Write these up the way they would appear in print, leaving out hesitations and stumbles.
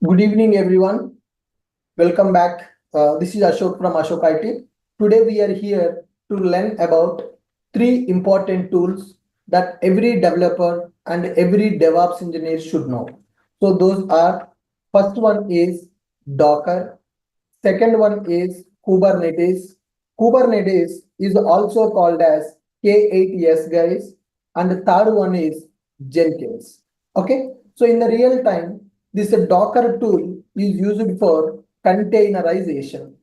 Good evening, everyone. Welcome back. This is Ashok from Ashok IT. Today, we are here to learn about three important tools that every developer and every DevOps engineer should know. So, those are first one is Docker, second one is Kubernetes. Kubernetes is also called as K8s, guys, and the third one is Jenkins. Okay, so in the real time, this Docker tool is used for containerization.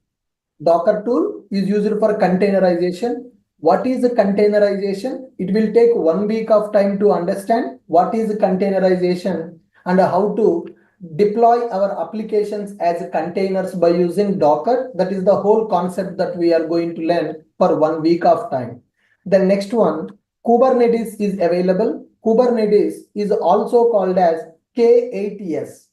Docker tool is used for containerization. What is the containerization? It will take 1 week of time to understand what is containerization and how to deploy our applications as containers by using Docker. That is the whole concept that we are going to learn for 1 week of time. The next one, Kubernetes is available. Kubernetes is also called as K8s.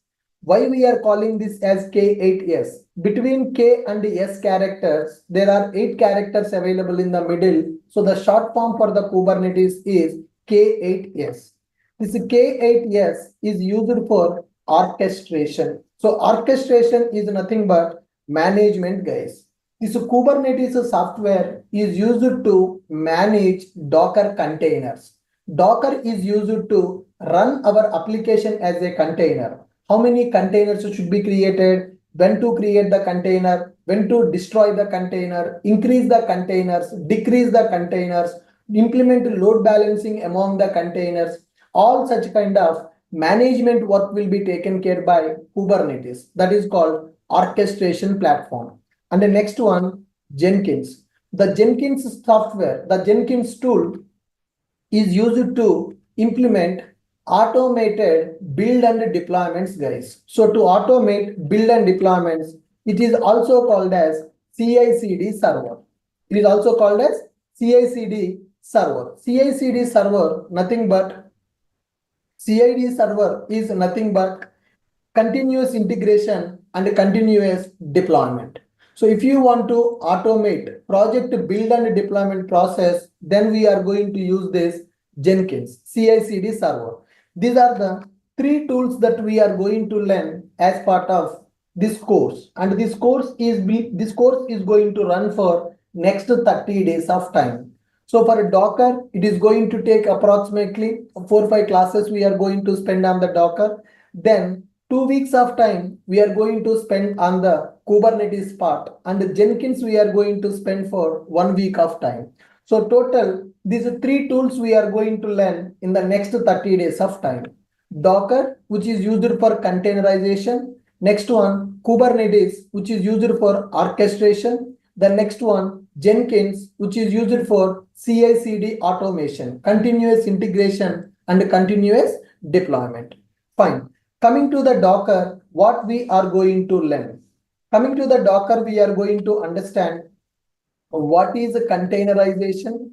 Why we are calling this as K8s? Between K and S characters, there are 8 characters available in the middle. So the short form for the Kubernetes is K8s. This K8s is used for orchestration. So orchestration is nothing but management, guys. This Kubernetes software is used to manage Docker containers. Docker is used to run our application as a container. How many containers should be created, when to create the container, when to destroy the container, increase the containers, decrease the containers, implement load balancing among the containers. All such kind of management work will be taken care by Kubernetes. That is called orchestration platform. And the next one, Jenkins. The Jenkins software, the Jenkins tool is used to implement automated build and deployments, guys. So to automate build and deployments, it is also called as CI/CD server. It is also called as CI/CD server. CI/CD server, nothing but CID server is nothing but continuous integration and continuous deployment. So if you want to automate project build and deployment process, then we are going to use this Jenkins CI/CD server. These are the three tools that we are going to learn as part of this course. And this course is going to run for next 30 days of time. So for Docker, it is going to take approximately 4 or 5 classes we are going to spend on the Docker. Then 2 weeks of time we are going to spend on the Kubernetes part, and the Jenkins we are going to spend for 1 week of time. So total, these are three tools we are going to learn in the next 30 days of time. Docker, which is used for containerization. Next one, Kubernetes, which is used for orchestration. The next one, Jenkins, which is used for CI/CD automation, continuous integration and continuous deployment. Fine. Coming to the Docker, what we are going to learn. Coming to the Docker, we are going to understand what is containerization,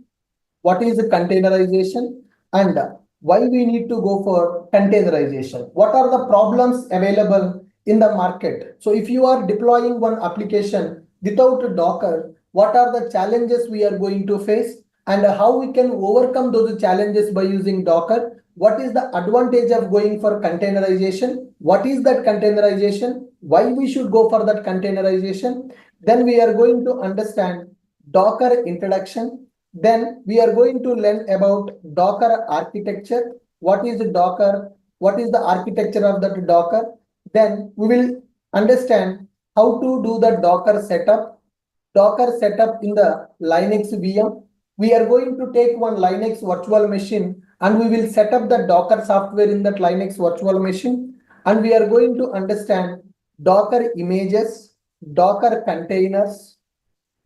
and why we need to go for containerization. What are the problems available in the market? So if you are deploying one application without Docker, what are the challenges we are going to face, and how we can overcome those challenges by using Docker? What is the advantage of going for containerization? What is that containerization? Why we should go for that containerization? Then we are going to understand Docker introduction. Then we are going to learn about Docker architecture. What is Docker? What is the architecture of that Docker? Then we will understand how to do the Docker setup in the Linux VM. We are going to take one Linux virtual machine and we will set up the Docker software in that Linux virtual machine. And we are going to understand Docker images, Docker containers,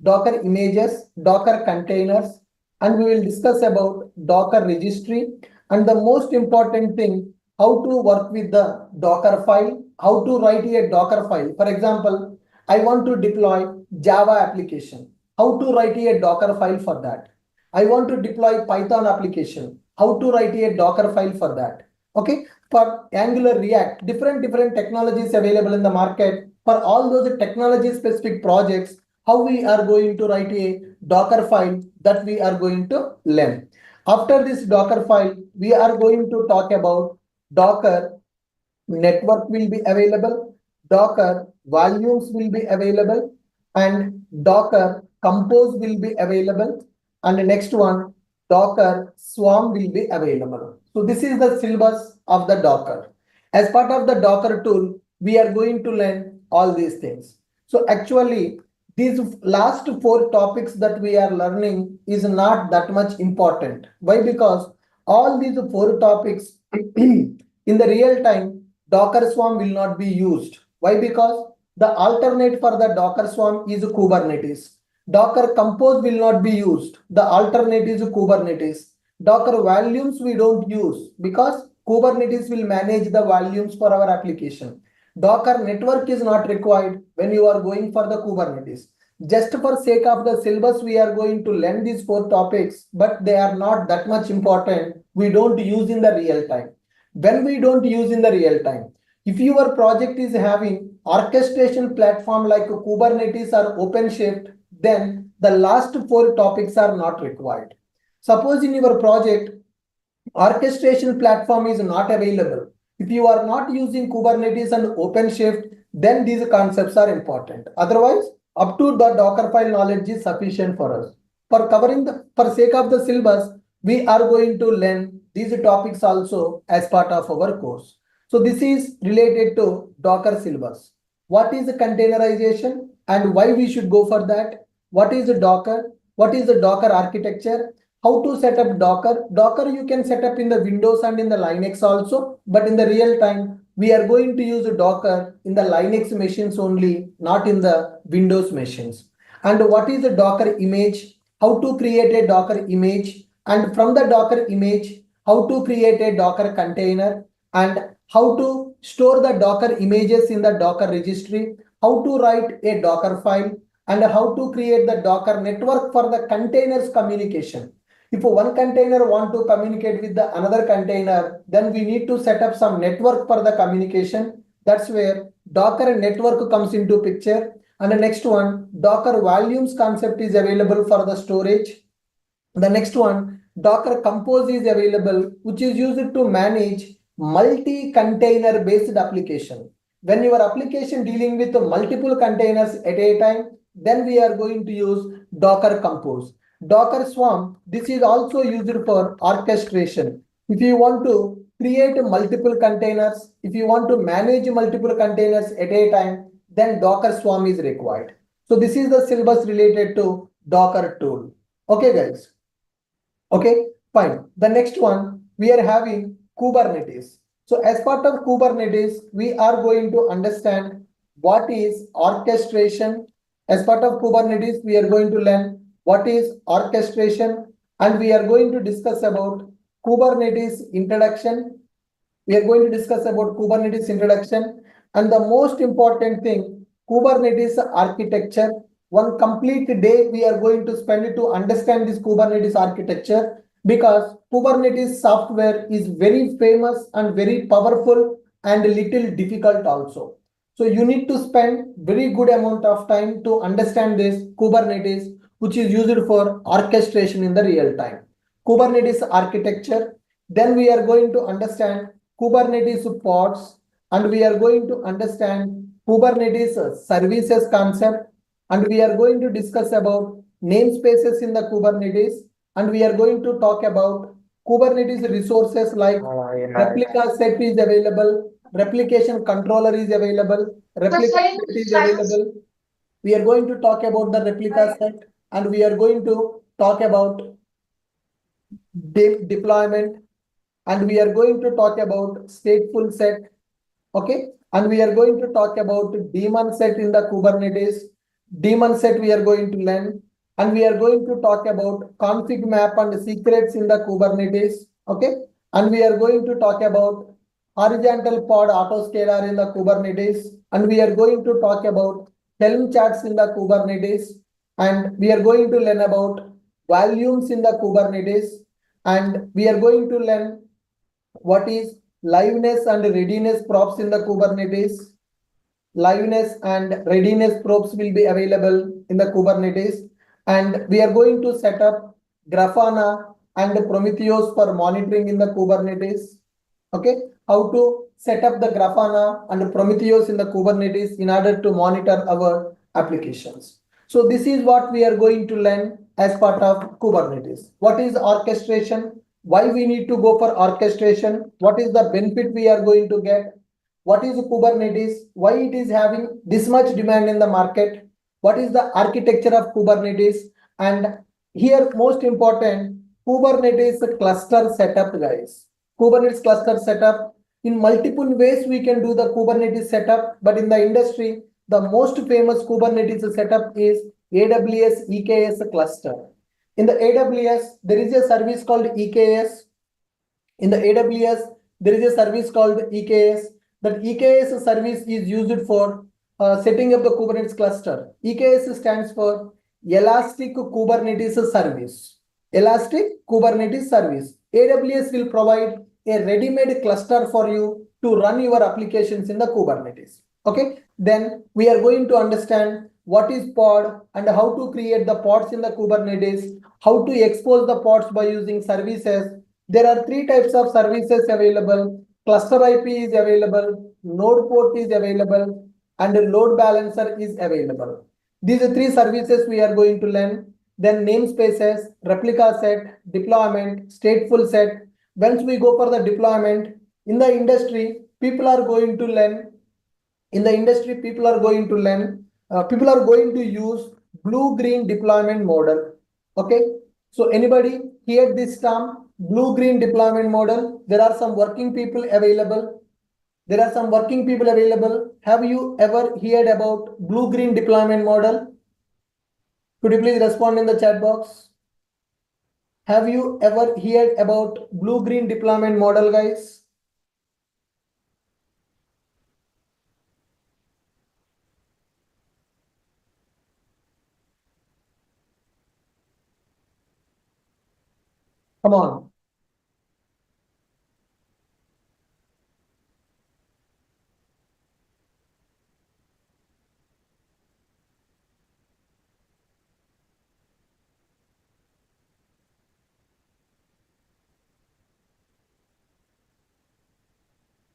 Docker images, Docker containers, and we will discuss about Docker registry. And the most important thing, how to work with the Docker file, how to write a Docker file. For example, I want to deploy Java application. How to write a Docker file for that? I want to deploy Python application. How to write a Docker file for that? Okay, for Angular, React, different technologies available in the market. For all those technology specific projects, how we are going to write a Docker file, that we are going to learn. After this Docker file, we are going to talk about Docker network will be available, Docker volumes will be available, and Docker compose will be available, and the next one, Docker swarm will be available. So this is the syllabus of the Docker. As part of the Docker tool, we are going to learn all these things. So actually, these last four topics that we are learning is not that much important. Why? Because all these four topics in the real time, Docker Swarm will not be used. Why? Because the alternate for the Docker Swarm is Kubernetes. Docker Compose will not be used. The alternate is Kubernetes. Docker volumes we don't use because Kubernetes will manage the volumes for our application. Docker network is not required when you are going for the Kubernetes. Just for sake of the syllabus, we are going to learn these four topics, but they are not that much important. We don't use in the real time. When we don't use in the real time, if your project is having orchestration platform like Kubernetes or OpenShift, then the last four topics are not required. Suppose in your project, orchestration platform is not available. If you are not using Kubernetes and OpenShift, then these concepts are important. Otherwise, up to the Docker file knowledge is sufficient for us. For sake of the syllabus, we are going to learn these topics also as part of our course. So this is related to Docker syllabus. What is the containerization and why we should go for that? What is the Docker? What is the Docker architecture? How to set up Docker? Docker you can set up in the Windows and in the Linux also, but in the real time, we are going to use Docker in the Linux machines only, not in the Windows machines. And what is the Docker image? How to create a Docker image? And from the Docker image, how to create a Docker container? And how to store the Docker images in the Docker registry? How to write a Docker file? And how to create the Docker network for the containers communication. If one container want to communicate with the another container, then we need to set up some network for the communication. That's where Docker network comes into picture. And the next one, Docker volumes concept is available for the storage. The next one, Docker Compose is available, which is used to manage multi-container based application. When your application dealing with multiple containers at a time, then we are going to use Docker Compose. Docker Swarm, this is also used for orchestration. If you want to create multiple containers, if you want to manage multiple containers at a time, then Docker Swarm is required. So this is the syllabus related to Docker tool. Okay, guys. Okay, fine. The next one, we are having Kubernetes. So as part of Kubernetes, we are going to understand what is orchestration. As part of Kubernetes, we are going to learn what is orchestration, and we are going to discuss about Kubernetes introduction. We are going to discuss about Kubernetes introduction, and the most important thing, Kubernetes architecture. One complete day we are going to spend it to understand this Kubernetes architecture, because Kubernetes software is very famous and very powerful and a little difficult also. So you need to spend very good amount of time to understand this Kubernetes, which is used for orchestration in the real time. Kubernetes architecture. Then we are going to understand Kubernetes pods, and we are going to understand Kubernetes services concept, and we are going to discuss about namespaces in the Kubernetes, and we are going to talk about Kubernetes resources like replica set is available, replication controller is available, replica set is available. We are going to talk about the replica set, and we are going to talk about deployment, and we are going to talk about stateful set. Okay, and we are going to talk about daemon set in the Kubernetes. Daemon set we are going to learn, and we are going to talk about config map and secrets in the Kubernetes. Okay, and we are going to talk about horizontal pod autoscaler in the Kubernetes, and we are going to talk about Helm charts in the Kubernetes, and we are going to learn about volumes in the Kubernetes, and we are going to learn what is liveness and readiness props in the Kubernetes. Liveness and readiness props will be available in the Kubernetes, and we are going to set up Grafana and Prometheus for monitoring in the Kubernetes. Okay, how to set up the Grafana and Prometheus in the Kubernetes in order to monitor our applications. So this is what we are going to learn as part of Kubernetes. What is orchestration? Why we need to go for orchestration? What is the benefit we are going to get? What is Kubernetes? Why it is having this much demand in the market? What is the architecture of Kubernetes? And here, most important, Kubernetes cluster setup, guys. Kubernetes cluster setup. In multiple ways, we can do the Kubernetes setup, but in the industry, the most famous Kubernetes setup is AWS EKS cluster. In the AWS, there is a service called EKS. In the AWS, there is a service called EKS. That EKS service is used for setting up the Kubernetes cluster. EKS stands for Elastic Kubernetes Service. Elastic Kubernetes Service. AWS will provide a ready-made cluster for you to run your applications in the Kubernetes. Okay, then we are going to understand what is pod and how to create the pods in the Kubernetes, how to expose the pods by using services. There are three types of services available. Cluster IP is available, node port is available, and a load balancer is available. These are three services we are going to learn. Then namespaces, replica set, deployment, stateful set. Once we go for the deployment, in the industry, people are going to learn. People are going to use blue-green deployment model. Okay. So anybody hear this term, blue-green deployment model? There are some working people available. Have you ever heard about blue-green deployment model? Could you please respond in the chat box? Have you ever heard about blue-green deployment model, guys? Come on.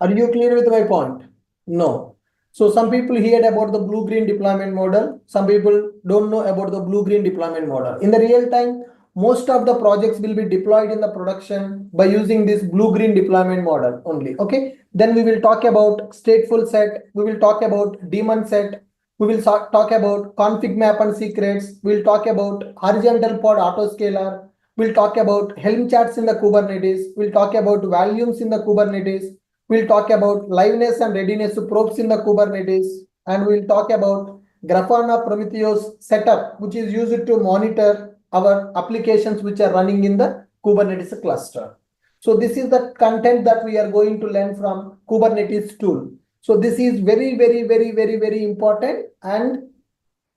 Are you clear with my point? No. So some people heard about the blue-green deployment model. Some people don't know about the blue-green deployment model. In the real time, most of the projects will be deployed in the production by using this blue-green deployment model only. Okay. Then we will talk about stateful set. We will talk about daemon set. We will talk about config map and secrets. We'll talk about horizontal pod autoscaler. We'll talk about Helm charts in the Kubernetes. We'll talk about volumes in the Kubernetes. We'll talk about liveness and readiness probes in the Kubernetes, and we'll talk about Grafana Prometheus setup, which is used to monitor our applications which are running in the Kubernetes cluster. So this is the content that we are going to learn from Kubernetes tool. So this is very, very, very, very, very important, and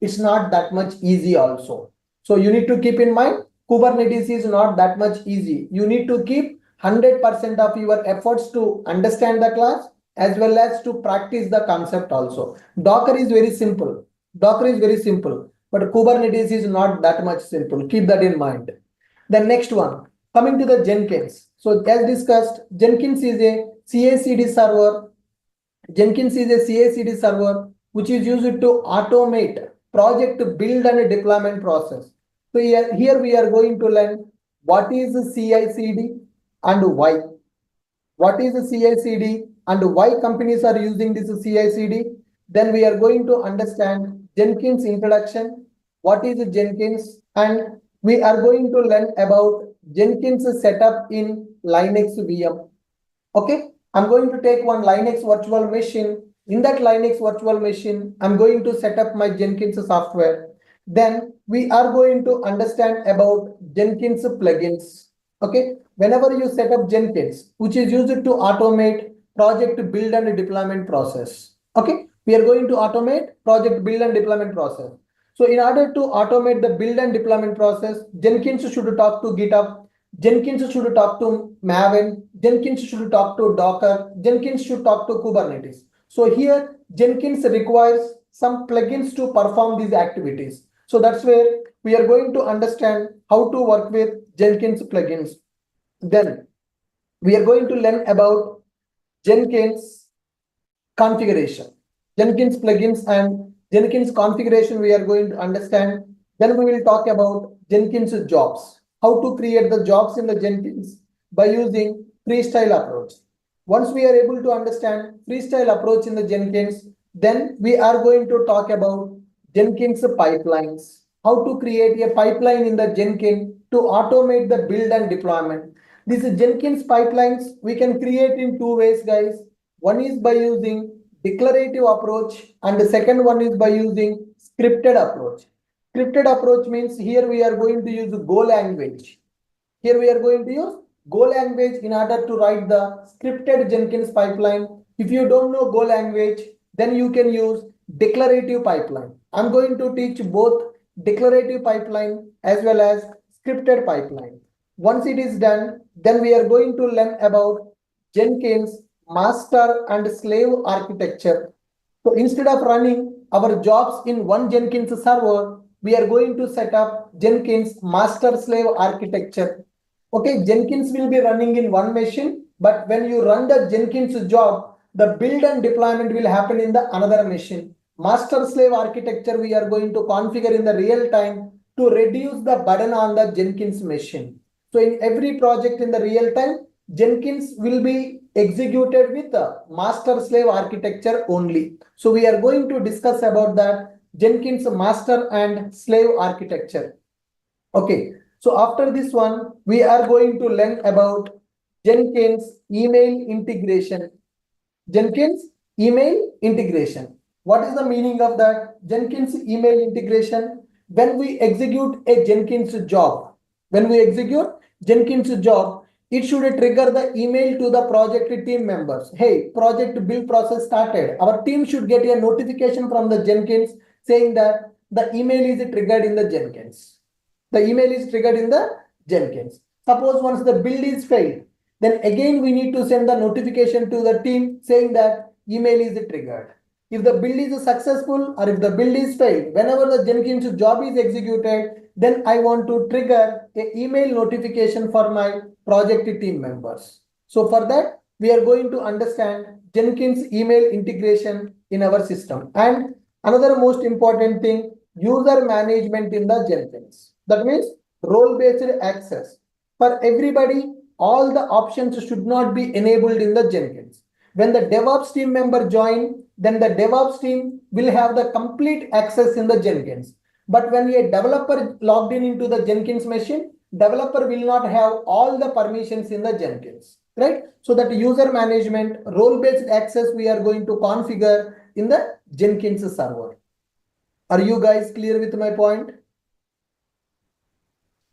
it's not that much easy also. So you need to keep in mind, Kubernetes is not that much easy. You need to keep 100% of your efforts to understand the class as well as to practice the concept also. Docker is very simple. But Kubernetes is not that much simple. Keep that in mind. The next one, coming to the Jenkins. So as discussed, Jenkins is a CI/CD server. Which is used to automate project build and deployment process. So here we are going to learn what is CI/CD and why. What is CI/CD and why companies are using this CI/CD? Then we are going to understand Jenkins introduction. What is Jenkins? And we are going to learn about Jenkins setup in Linux VM. Okay, I'm going to take one Linux virtual machine. In that Linux virtual machine, I'm going to set up my Jenkins software. Then we are going to understand about Jenkins plugins. Okay, whenever you set up Jenkins, which is used to automate project build and deployment process. Okay, we are going to automate project build and deployment process. So in order to automate the build and deployment process, Jenkins should talk to GitHub, Jenkins should talk to Maven, Jenkins should talk to Docker, Jenkins should talk to Kubernetes. So here Jenkins requires some plugins to perform these activities. So that's where we are going to understand how to work with Jenkins plugins. Then we are going to learn about Jenkins configuration. Jenkins plugins and Jenkins configuration we are going to understand. Then we will talk about Jenkins jobs. How to create the jobs in the Jenkins by using freestyle approach. Once we are able to understand freestyle approach in the Jenkins, then we are going to talk about Jenkins pipelines. How to create a pipeline in the Jenkins to automate the build and deployment. These Jenkins pipelines we can create in two ways, guys. One is by using declarative approach and the second one is by using scripted approach. Scripted approach means here we are going to use Go language. Here we are going to use Go language in order to write the scripted Jenkins pipeline. If you don't know Go language, then you can use declarative pipeline. I'm going to teach both declarative pipeline as well as scripted pipeline. Once it is done, then we are going to learn about Jenkins master and slave architecture. So instead of running our jobs in one Jenkins server, we are going to set up Jenkins master slave architecture. Okay, Jenkins will be running in one machine, but when you run the Jenkins job, the build and deployment will happen in the another machine. Master slave architecture we are going to configure in the real time to reduce the burden on the Jenkins machine. So in every project in the real time, Jenkins will be executed with the master slave architecture only. So we are going to discuss about that Jenkins master and slave architecture. Okay, so after this one, we are going to learn about Jenkins email integration. Jenkins email integration. What is the meaning of that? Jenkins email integration. When we execute a Jenkins job, it should trigger the email to the project team members. Hey, project build process started. Our team should get a notification from the Jenkins saying that the email is triggered in the Jenkins. The email is triggered in the Jenkins. Suppose once the build is failed, then again we need to send the notification to the team saying that email is triggered. If the build is successful or if the build is failed, whenever the Jenkins job is executed, then I want to trigger an email notification for my project team members. So for that, we are going to understand Jenkins email integration in our system. And another most important thing, user management in the Jenkins. That means role-based access. For everybody, all the options should not be enabled in the Jenkins. When the DevOps team member join, then the DevOps team will have the complete access in the Jenkins. But when a developer logged in into the Jenkins machine, developer will not have all the permissions in the Jenkins, right? So that user management, role-based access we are going to configure in the Jenkins server. Are you guys clear with my point?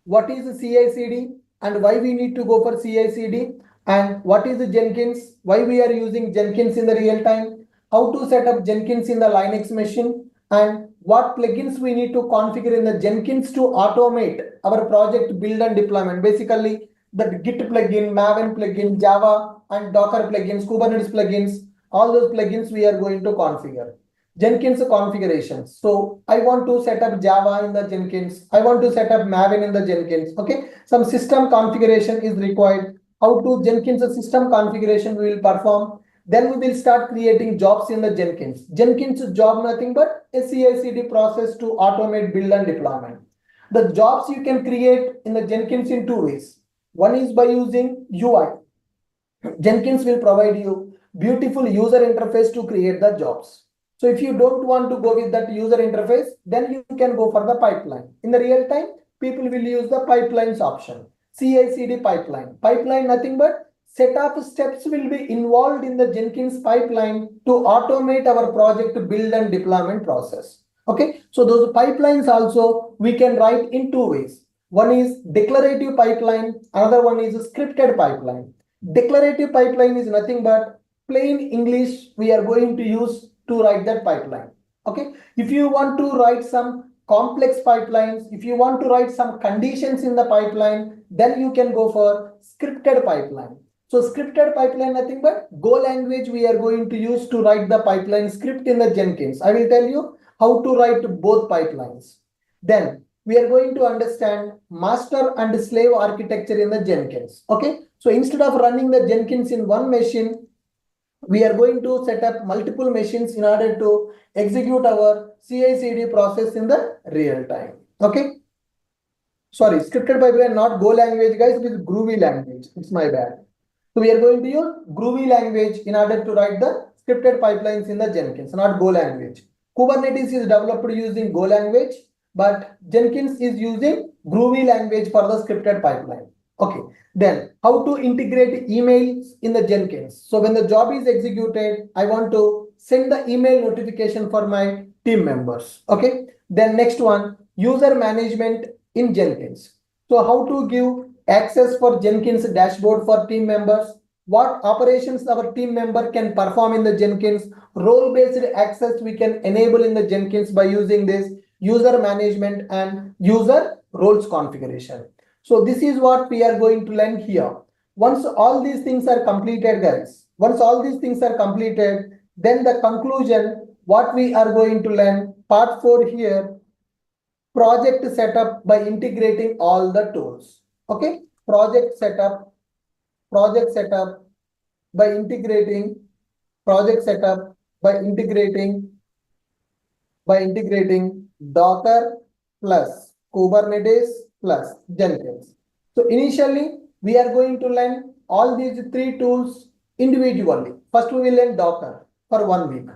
What is CI/CD and why we need to go for CI/CD? And what is the Jenkins? Why we are using Jenkins in the real time? How to set up Jenkins in the Linux machine? And what plugins we need to configure in the Jenkins to automate our project build and deployment. Basically, the Git plugin, Maven plugin, Java and Docker plugins, Kubernetes plugins, all those plugins we are going to configure. Jenkins configurations. So I want to set up Java in the Jenkins. I want to set up Maven in the Jenkins. Okay, some system configuration is required. How to Jenkins system configuration we will perform. Then we will start creating jobs in the Jenkins. Jenkins job nothing but a CI/CD process to automate build and deployment. The jobs you can create in the Jenkins in two ways. One is by using UI. Jenkins will provide you beautiful user interface to create the jobs. So if you don't want to go with that user interface, then you can go for the pipeline. In the real time, people will use the pipelines option. CI/CD pipeline. Pipeline nothing but set of steps will be involved in the Jenkins pipeline to automate our project build and deployment process. Okay, so those pipelines also we can write in two ways. One is declarative pipeline, another one is scripted pipeline. Declarative pipeline is nothing but plain English we are going to use to write that pipeline. Okay, if you want to write some complex pipelines, if you want to write some conditions in the pipeline, then you can go for scripted pipeline. So scripted pipeline nothing but Go language we are going to use to write the pipeline script in the Jenkins. I will tell you how to write both pipelines. Then we are going to understand master and slave architecture in the Jenkins. Okay, so instead of running the Jenkins in one machine, we are going to set up multiple machines in order to execute our CI/CD process in the real time. Okay. Sorry, scripted pipeline, not Go language, guys. It is Groovy language. It's my bad. So we are going to use Groovy language in order to write the scripted pipelines in the Jenkins, not Go language. Kubernetes is developed using Go language, but Jenkins is using Groovy language for the scripted pipeline. Okay, then how to integrate emails in the Jenkins. So when the job is executed, I want to send the email notification for my team members. Okay, then next one, user management in Jenkins. So how to give access for Jenkins dashboard for team members, what operations our team member can perform in the Jenkins, role-based access we can enable in the Jenkins by using this user management and user roles configuration. So this is what we are going to learn here. Once all these things are completed, guys, once all these things are completed, then the conclusion, what we are going to learn, part 4 here, project setup by integrating all the tools. Okay, project setup by integrating Docker plus Kubernetes plus Jenkins. So initially we are going to learn all these 3 tools individually. First we will learn Docker for 1 week.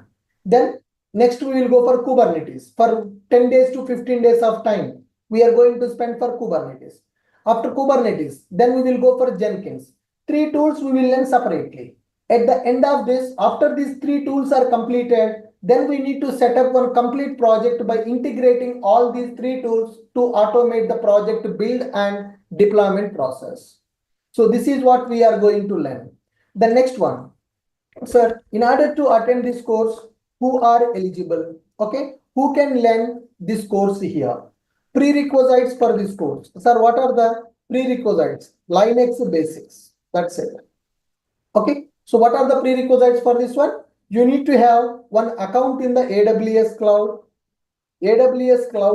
Then next we will go for Kubernetes for 10 days to 15 days of time. We are going to spend for Kubernetes. After Kubernetes, then we will go for Jenkins. 3 tools we will learn separately. At the end of this, after these 3 tools are completed, then we need to set up one complete project by integrating all these 3 tools to automate the project build and deployment process. So this is what we are going to learn. The next one, sir, in order to attend this course, who are eligible? Okay, who can learn this course here? Prerequisites for this course. Sir, what are the prerequisites? Linux basics. That's it. Okay, so what are the prerequisites for this one? You need to have one account in the AWS cloud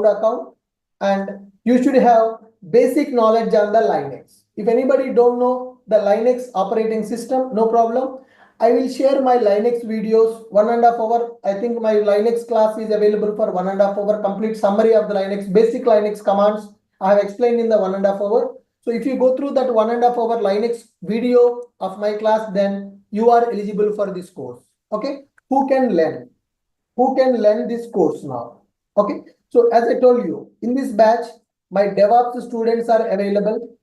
account, and you should have basic knowledge on the Linux. If anybody don't know the Linux operating system, no problem. I will share my Linux videos 1.5 hour. I think my Linux class is available for 1.5 hour. Complete summary of the Linux, basic Linux commands I have explained in the 1.5 hour. So if you go through that 1.5 hour Linux video of my class, then you are eligible for this course. Okay, who can learn? Who can learn this course now? Okay, so as I told you, in this batch, my DevOps students are available.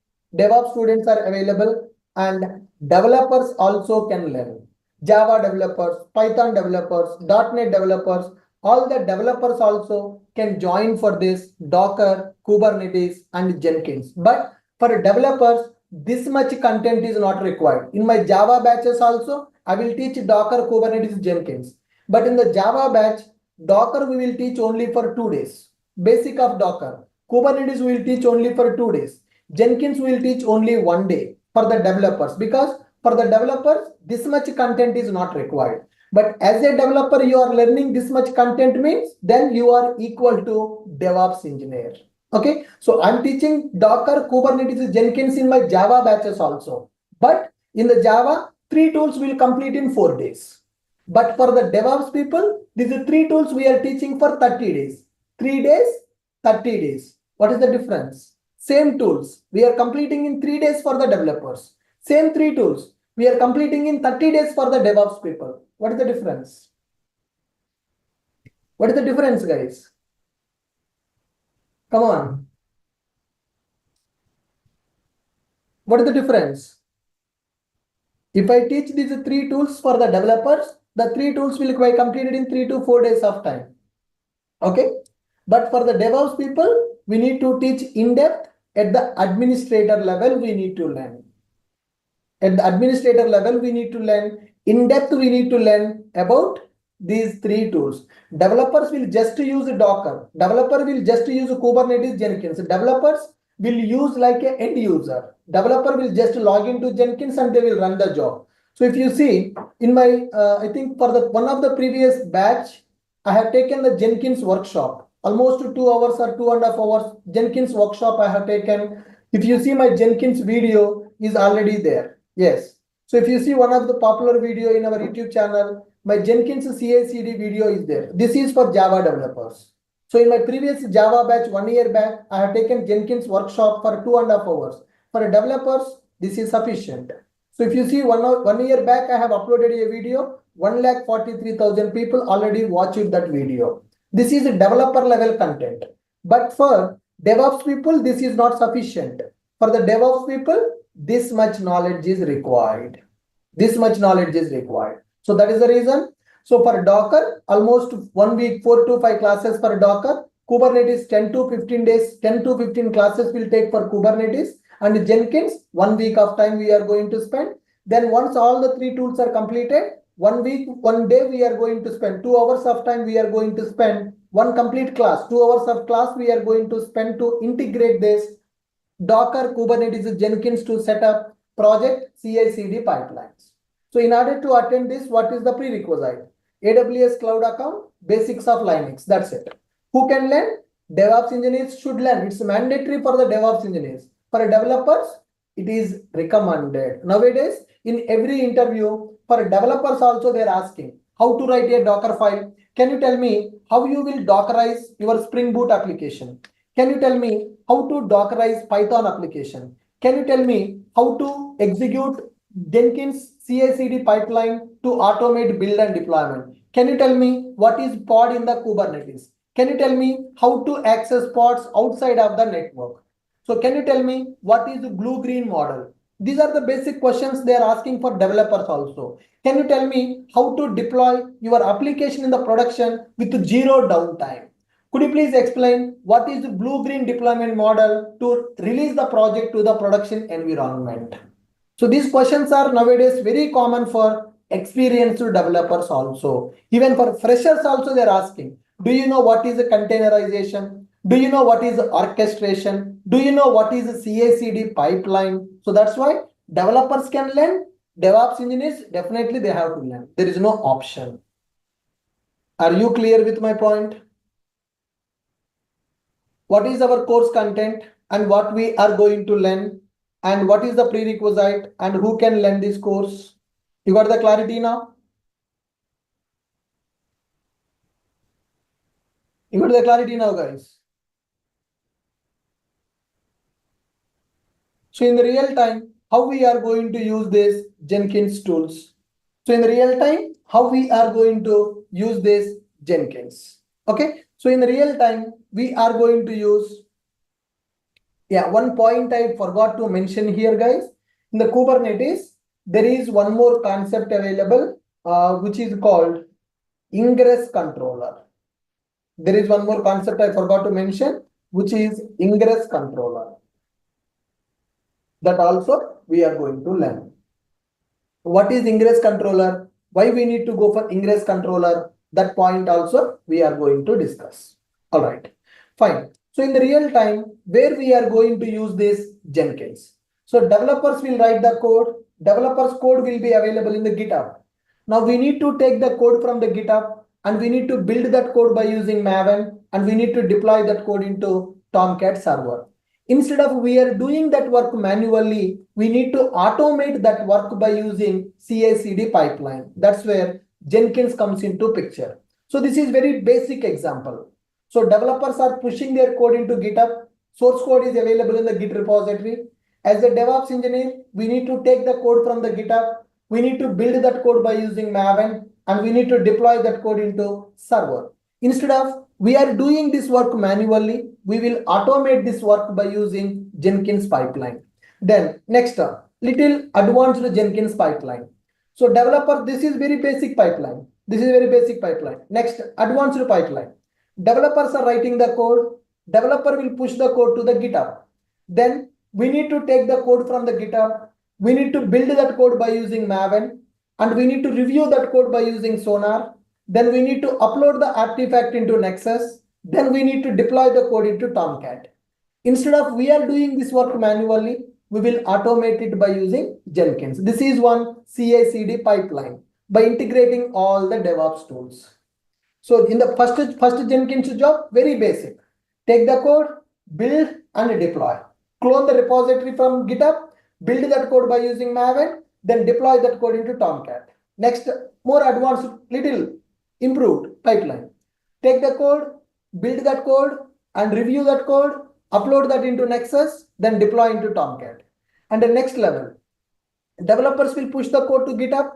And developers also can learn. Java developers, Python developers, .NET developers, all the developers also can join for this Docker, Kubernetes, and Jenkins. But for developers, this much content is not required. In my Java batches also, I will teach Docker, Kubernetes, Jenkins. But in the Java batch, Docker we will teach only for 2 days. Basic of Docker. Kubernetes we will teach only for 2 days. Jenkins will teach only 1 day for the developers, because for the developers, this much content is not required. But as a developer, you are learning this much content means then you are equal to DevOps engineer. Okay, so I'm teaching Docker, Kubernetes, Jenkins in my Java batches also. But in the Java, 3 tools will complete in 4 days. But for the DevOps people, these are 3 tools we are teaching for 30 days. 3 days, 30 days. What is the difference? Same tools we are completing in 3 days for the developers. Same 3 tools we are completing in 30 days for the DevOps people. What is the difference? What is the difference, guys? Come on. What is the difference? If I teach these 3 tools for the developers, the 3 tools will be completed in 3 to 4 days of time. Okay. But for the DevOps people, we need to teach in depth. At the administrator level, we need to learn. At the administrator level, we need to learn. In depth, we need to learn about these 3 tools. Developers will just use Docker. Developer will just use Kubernetes, Jenkins. Developers will use like an end user. Developer will just log into Jenkins and they will run the job. So if you see in my, I think for the one of the previous batch, I have taken the Jenkins workshop. Almost 2 hours or 2.5 hours Jenkins workshop I have taken. If you see my Jenkins video is already there. Yes. So if you see one of the popular video in our YouTube channel, my Jenkins CI/CD video is there. This is for Java developers. So in my previous Java batch 1 year back, I have taken Jenkins workshop for 2.5 hours. For developers, this is sufficient. So if you see 1 year back, I have uploaded a video. 1,43,000 people already watched that video. This is a developer level content. But for DevOps people, this is not sufficient. For the DevOps people, this much knowledge is required. This much knowledge is required. So that is the reason. So for Docker, almost 1 week, 4 to 5 classes for Docker. Kubernetes 10 to 15 days, 10 to 15 classes will take for Kubernetes. And Jenkins, 1 week of time we are going to spend. Then once all the 3 tools are completed, 1 week, 1 day we are going to spend 2 hours of time we are going to spend one complete class, 2 hours of class we are going to spend to integrate this Docker, Kubernetes, Jenkins to set up project CI/CD pipelines. So in order to attend this, what is the prerequisite? AWS cloud account, basics of Linux, that's it. Who can learn? DevOps engineers should learn. It's mandatory for the DevOps engineers. For developers, it is recommended. Nowadays, in every interview, for developers also they're asking how to write a Docker file. Can you tell me how you will Dockerize your Spring Boot application? Can you tell me how to Dockerize Python application? Can you tell me how to execute Jenkins CI/CD pipeline to automate build and deployment? Can you tell me what is pod in the Kubernetes? Can you tell me how to access pods outside of the network? So can you tell me what is the blue-green model? These are the basic questions they are asking for developers also. Can you tell me how to deploy your application in the production with zero downtime? Could you please explain what is the blue-green deployment model to release the project to the production environment? So these questions are nowadays very common for experienced developers also. Even for freshers also they're asking, do you know what is a containerization? Do you know what is orchestration? Do you know what is a CI/CD pipeline? So that's why developers can learn. DevOps engineers, definitely they have to learn. There is no option. Are you clear with my point? What is our course content and what we are going to learn and what is the prerequisite and who can learn this course? You got the clarity now? You got the clarity now, guys? So in the real time, how we are going to use this Jenkins tools? So in the real time, how we are going to use this Jenkins? Okay. So in the real time, we are going to use, one point I forgot to mention here, guys. In the Kubernetes, there is one more concept available, which is called ingress controller. There is one more concept I forgot to mention, which is ingress controller. That also we are going to learn. What is ingress controller? Why we need to go for ingress controller? That point also we are going to discuss. All right, fine. So in the real time, where we are going to use this Jenkins. So developers will write the code. Developers code will be available in the GitHub. Now we need to take the code from the GitHub and we need to build that code by using Maven and we need to deploy that code into Tomcat server. Instead of we are doing that work manually, we need to automate that work by using CI/CD pipeline. That's where Jenkins comes into picture. So this is very basic example. So developers are pushing their code into GitHub. Source code is available in the Git repository. As a DevOps engineer, we need to take the code from the GitHub. We need to build that code by using Maven and we need to deploy that code into server. Instead of we are doing this work manually, we will automate this work by using Jenkins pipeline. Then next, little advanced Jenkins pipeline. So developer, this is very basic pipeline. This is very basic pipeline. Next, advanced pipeline. Developers are writing the code. Developer will push the code to the GitHub. Then we need to take the code from the GitHub. We need to build that code by using Maven and we need to review that code by using Sonar. Then we need to upload the artifact into Nexus. Then we need to deploy the code into Tomcat. Instead of we are doing this work manually, we will automate it by using Jenkins. This is one CI/CD pipeline by integrating all the DevOps tools. So in the first Jenkins job, very basic. Take the code, build and deploy. Clone the repository from GitHub, build that code by using Maven, then deploy that code into Tomcat. Next, more advanced, little improved pipeline. Take the code, build that code, and review that code, upload that into Nexus, then deploy into Tomcat. And the next level, developers will push the code to GitHub,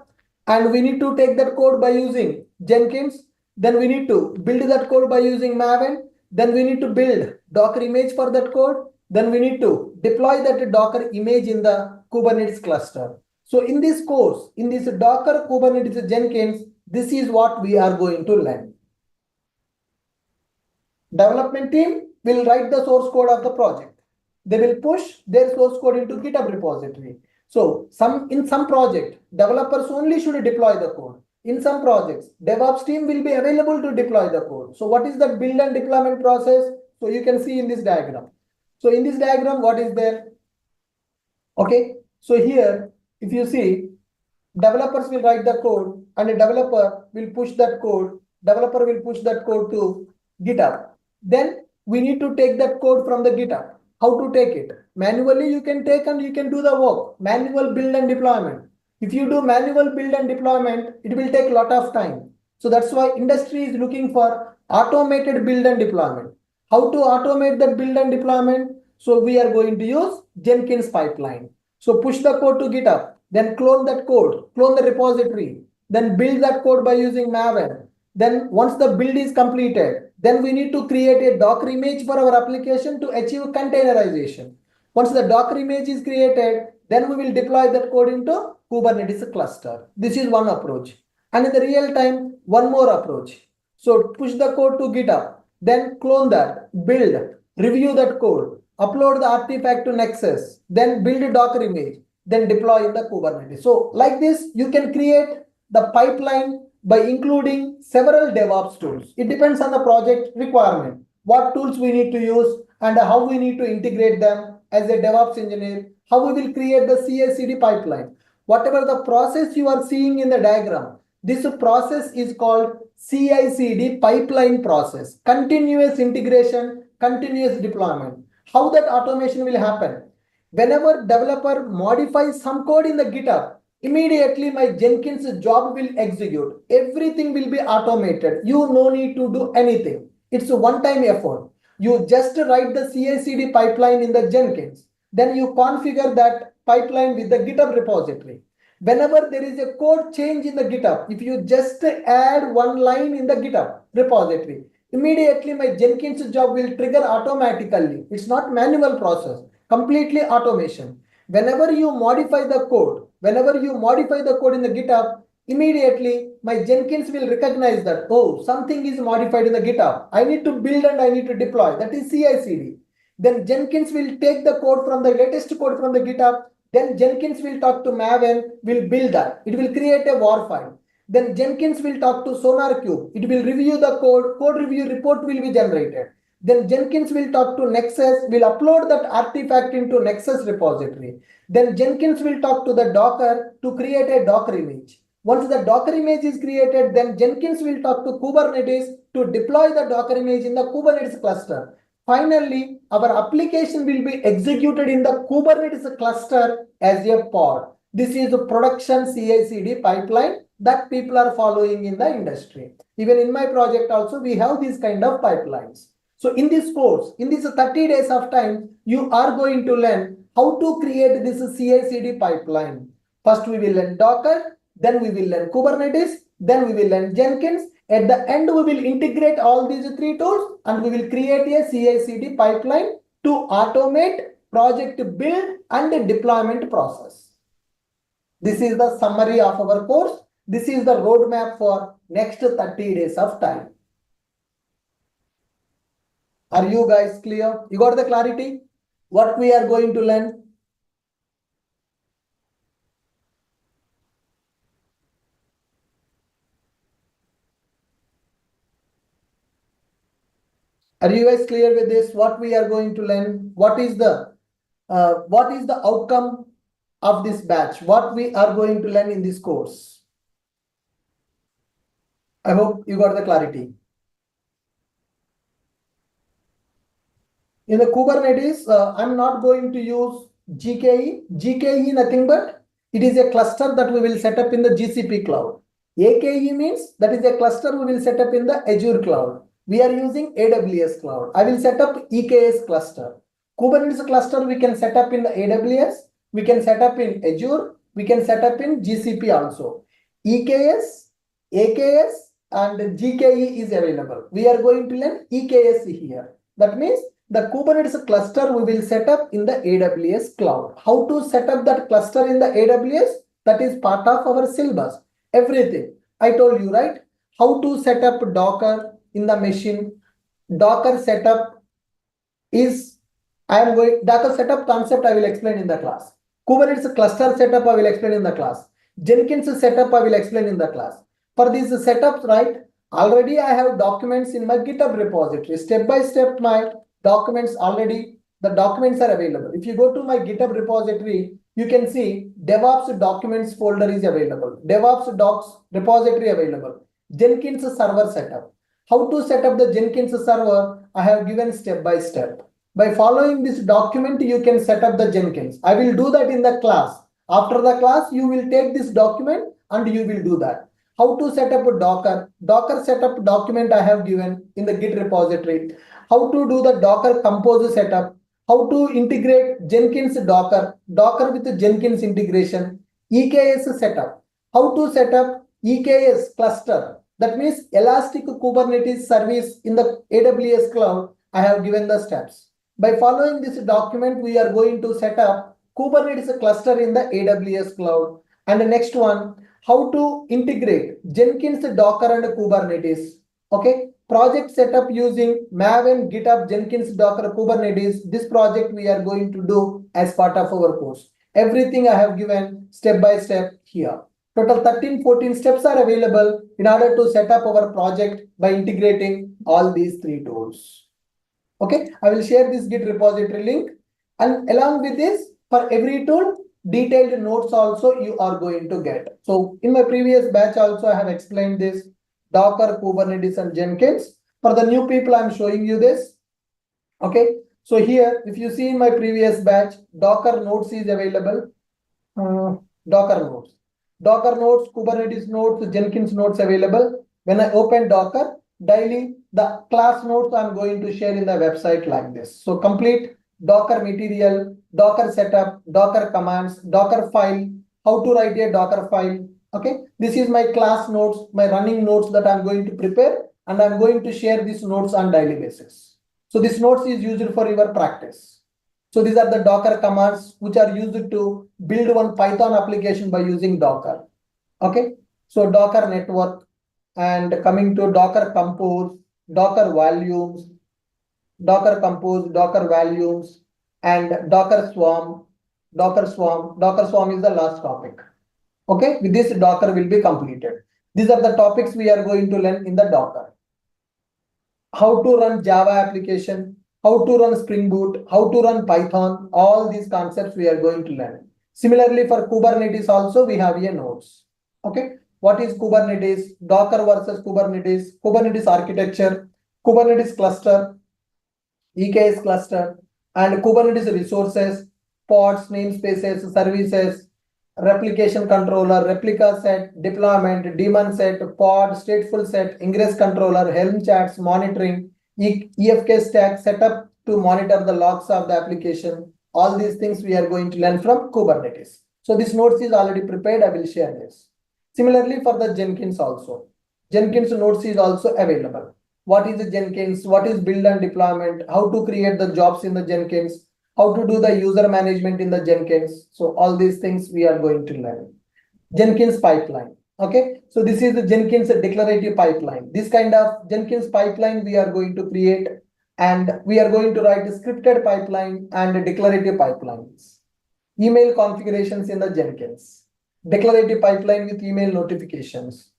and we need to take that code by using Jenkins. Then we need to build that code by using Maven. Then we need to build Docker image for that code. Then we need to deploy that Docker image in the Kubernetes cluster. So in this course, in this Docker Kubernetes Jenkins, this is what we are going to learn. Development team will write the source code of the project. They will push their source code into GitHub repository. So in some project, developers only should deploy the code. In some projects, DevOps team will be available to deploy the code. So what is the build and deployment process? So you can see in this diagram. So in this diagram, what is there? Okay. So here, if you see, developers will write the code and a developer will push that code. Developer will push that code to GitHub. Then we need to take that code from the GitHub. How to take it? Manually you can take and you can do the work. Manual build and deployment. If you do manual build and deployment, it will take a lot of time. So that's why industry is looking for automated build and deployment. How to automate that build and deployment? So we are going to use Jenkins pipeline. So push the code to GitHub, then clone that code, clone the repository, then build that code by using Maven. Then once the build is completed, then we need to create a Docker image for our application to achieve containerization. Once the Docker image is created, then we will deploy that code into Kubernetes cluster. This is one approach. And in the real time, one more approach. So push the code to GitHub, then clone that, build, review that code, upload the artifact to Nexus, then build a Docker image, then deploy in the Kubernetes. So like this, you can create the pipeline by including several DevOps tools. It depends on the project requirement, what tools we need to use and how we need to integrate them as a DevOps engineer, how we will create the CI/CD pipeline. Whatever the process you are seeing in the diagram, this process is called CI/CD pipeline process, continuous integration, continuous deployment. How that automation will happen? Whenever developer modifies some code in the GitHub, immediately my Jenkins job will execute. Everything will be automated. You no need to do anything. It's a one-time effort. You just write the CI/CD pipeline in the Jenkins. Then you configure that pipeline with the GitHub repository. Whenever there is a code change in the GitHub, if you just add one line in the GitHub repository, immediately my Jenkins job will trigger automatically. It's not manual process, completely automation. Whenever you modify the code, in the GitHub, immediately my Jenkins will recognize that, oh, something is modified in the GitHub. I need to build and I need to deploy. That is CI/CD. Then Jenkins will take the code from the latest code from the GitHub. Then Jenkins will talk to Maven, will build that. It will create a WAR file. Then Jenkins will talk to SonarQube. It will review the code review report will be generated. Then Jenkins will talk to Nexus, will upload that artifact into Nexus repository. Then Jenkins will talk to the Docker to create a Docker image. Once the Docker image is created, then Jenkins will talk to Kubernetes to deploy the Docker image in the Kubernetes cluster. Finally, our application will be executed in the Kubernetes cluster as a pod. This is a production CI/CD pipeline that people are following in the industry. Even in my project also, we have these kind of pipelines. So in this course, in this 30 days of time, you are going to learn how to create this CI/CD pipeline. First, we will learn Docker, then we will learn Kubernetes, then we will learn Jenkins. At the end, we will integrate all these three tools and we will create a CI/CD pipeline to automate project build and deployment process. This is the summary of our course. This is the roadmap for next 30 days of time. Are you guys clear? You got the clarity? What we are going to learn? Are you guys clear with this? What we are going to learn? What is the outcome of this batch? What we are going to learn in this course? I hope you got the clarity. In the Kubernetes, I'm not going to use GKE. GKE nothing but It is a cluster that we will set up in the GCP cloud. AKE means that is a cluster we will set up in the Azure cloud. We are using AWS cloud. I will set up EKS cluster. Kubernetes cluster we can set up in the AWS, we can set up in Azure, we can set up in GCP also. EKS, AKS and GKE is available. We are going to learn EKS here. That means the Kubernetes cluster we will set up in the AWS cloud. How to set up that cluster in the AWS? That is part of our syllabus. Everything I told you, right? How to set up Docker in the machine. Docker setup is Docker setup concept I will explain in the class. Kubernetes cluster setup I will explain in the class. Jenkins setup I will explain in the class. For these setups, right? Already I have documents in my GitHub repository. Step by step, my documents already, the documents are available. If you go to my GitHub repository, you can see DevOps documents folder is available. DevOps docs repository available. Jenkins server setup. How to set up the Jenkins server, I have given step by step. By following this document, you can set up the Jenkins. I will do that in the class. After the class, you will take this document and you will do that. How to set up a Docker? Docker setup document I have given in the Git repository. How to do the Docker Compose setup? How to integrate Jenkins Docker, Docker with Jenkins integration, EKS setup. How to set up EKS cluster? That means Elastic Kubernetes service in the AWS cloud. I have given the steps. By following this document, we are going to set up Kubernetes cluster in the AWS cloud. And the next one, how to integrate Jenkins, Docker and Kubernetes. Okay, project setup using Maven, GitHub, Jenkins, Docker, Kubernetes. This project we are going to do as part of our course. Everything I have given step by step here. Total 13-14 steps are available in order to set up our project by integrating all these three tools. Okay, I will share this Git repository link, and along with this, for every tool, detailed notes also you are going to get. So in my previous batch also I have explained this Docker, Kubernetes and Jenkins. For the new people, I'm showing you this. Okay, so here, if you see in my previous batch, Docker notes is available. Docker notes, Kubernetes notes, Jenkins notes available. When I open Docker, daily the class notes I'm going to share in the website like this. So complete Docker material, Docker setup, Docker commands, Docker file, how to write a Docker file. Okay, this is my class notes, my running notes that I'm going to prepare, and I'm going to share these notes on daily basis. So this notes is used for your practice. So these are the Docker commands which are used to build one Python application by using Docker. Okay, so Docker network, and coming to Docker Compose, Docker volumes, Docker Compose, Docker volumes, and Docker Swarm. Docker Swarm is the last topic. Okay, with this Docker will be completed. These are the topics we are going to learn in the Docker. How to run Java application, how to run Spring Boot, how to run Python, all these concepts we are going to learn. Similarly, for Kubernetes also we have here notes. Okay, what is Kubernetes, Docker versus Kubernetes, Kubernetes architecture, Kubernetes cluster, EKS cluster, and Kubernetes resources, pods, namespaces, services, replication controller, replica set, deployment, daemon set, pod, stateful set, ingress controller, Helm charts, monitoring, EFK stack setup to monitor the logs of the application. All these things we are going to learn from Kubernetes. So this notes is already prepared. I will share this. Similarly for the Jenkins also. Jenkins notes is also available. What is the Jenkins? What is build and deployment? How to create the jobs in the Jenkins? How to do the user management in the Jenkins? So all these things we are going to learn. Jenkins pipeline. Okay, so this is the Jenkins declarative pipeline. This kind of Jenkins pipeline we are going to create, and we are going to write a scripted pipeline and declarative pipelines. Email configurations in the Jenkins. Declarative pipeline with email notifications.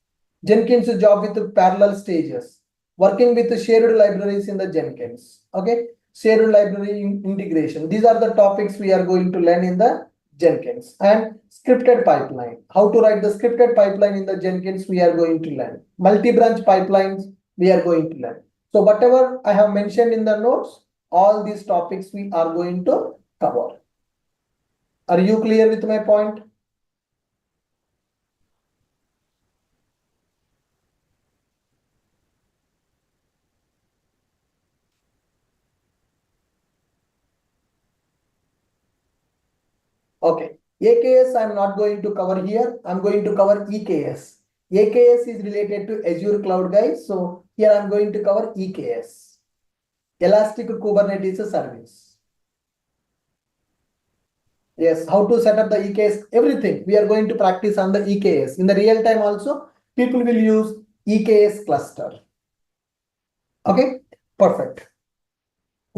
Jenkins job with parallel stages. Working with shared libraries in the Jenkins. Okay, shared library integration. These are the topics we are going to learn in the Jenkins. And scripted pipeline. How to write the scripted pipeline in the Jenkins we are going to learn. Multi-branch pipelines we are going to learn. So whatever I have mentioned in the notes, all these topics we are going to cover. Are you clear with my point? Okay. AKS I'm not going to cover here. I'm going to cover EKS. AKS is related to Azure Cloud, guys. So here I'm going to cover EKS. Elastic Kubernetes Service. Yes, how to set up the EKS, everything. We are going to practice on the EKS. In the real time also, people will use EKS cluster. Okay, perfect.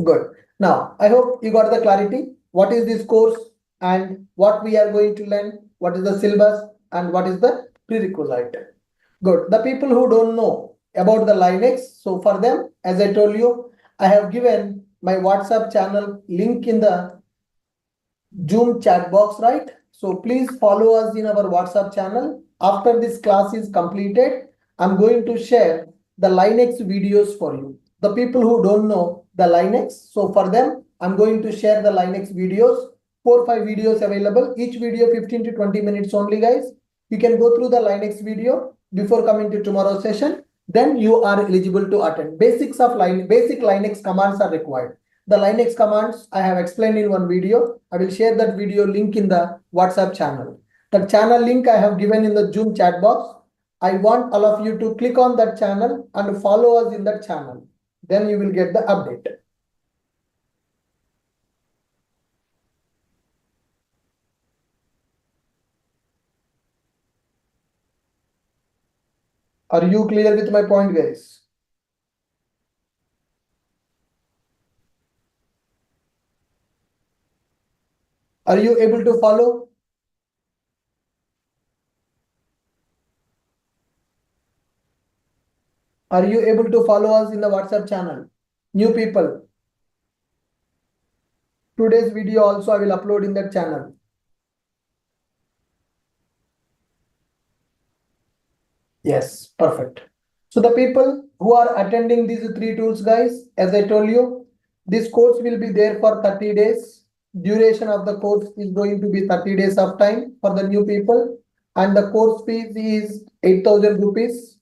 Good. Now, I hope you got the clarity. What is this course and what we are going to learn? What is the syllabus and what is the prerequisite? Good. The people who don't know about the Linux, so for them, as I told you, I have given my WhatsApp channel link in the Zoom chat box, right? So please follow us in our WhatsApp channel. After this class is completed, I'm going to share the Linux videos for you. The people who don't know the Linux, so for them, I'm going to share the Linux videos, 4 or 5 videos available, each video 15 to 20 minutes only, guys. You can go through the Linux video before coming to tomorrow's session. Then you are eligible to attend. Basic Linux commands are required. The Linux commands I have explained in one video. I will share that video link in the WhatsApp channel. The channel link I have given in the Zoom chat box. I want all of you to click on that channel and follow us in that channel. Then you will get the update. Are you clear with my point, guys? Are you able to follow? Are you able to follow us in the WhatsApp channel? New people. Today's video also I will upload in that channel. Yes, perfect. So the people who are attending these 3 tools, guys, as I told you, this course will be there for 30 days. Duration of the course is going to be 30 days of time for the new people. And the course fees is 8,000 rupees,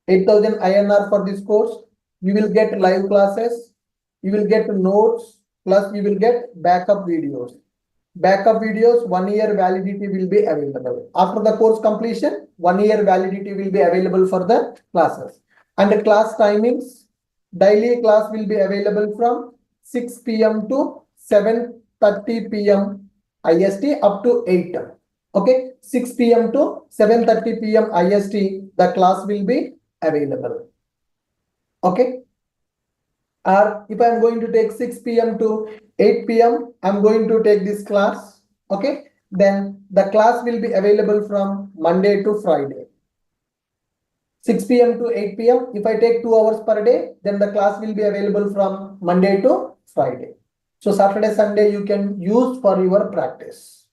8,000 INR for this course. You will get live classes, you will get notes, plus you will get backup videos. Backup videos, 1 year validity will be available. After the course completion, 1 year validity will be available for the classes. And the class timings, daily class will be available from 6 p.m. to 7:30 p.m. IST up to 8. Okay, 6 p.m. to 7:30 p.m. IST, the class will be available. Okay. Or if I'm going to take 6 p.m. to 8 p.m., I'm going to take this class. Okay. Then the class will be available from Monday to Friday. 6 p.m. to 8 p.m. If I take 2 hours per day, then the class will be available from Monday to Friday. So Saturday, Sunday, you can use for your practice.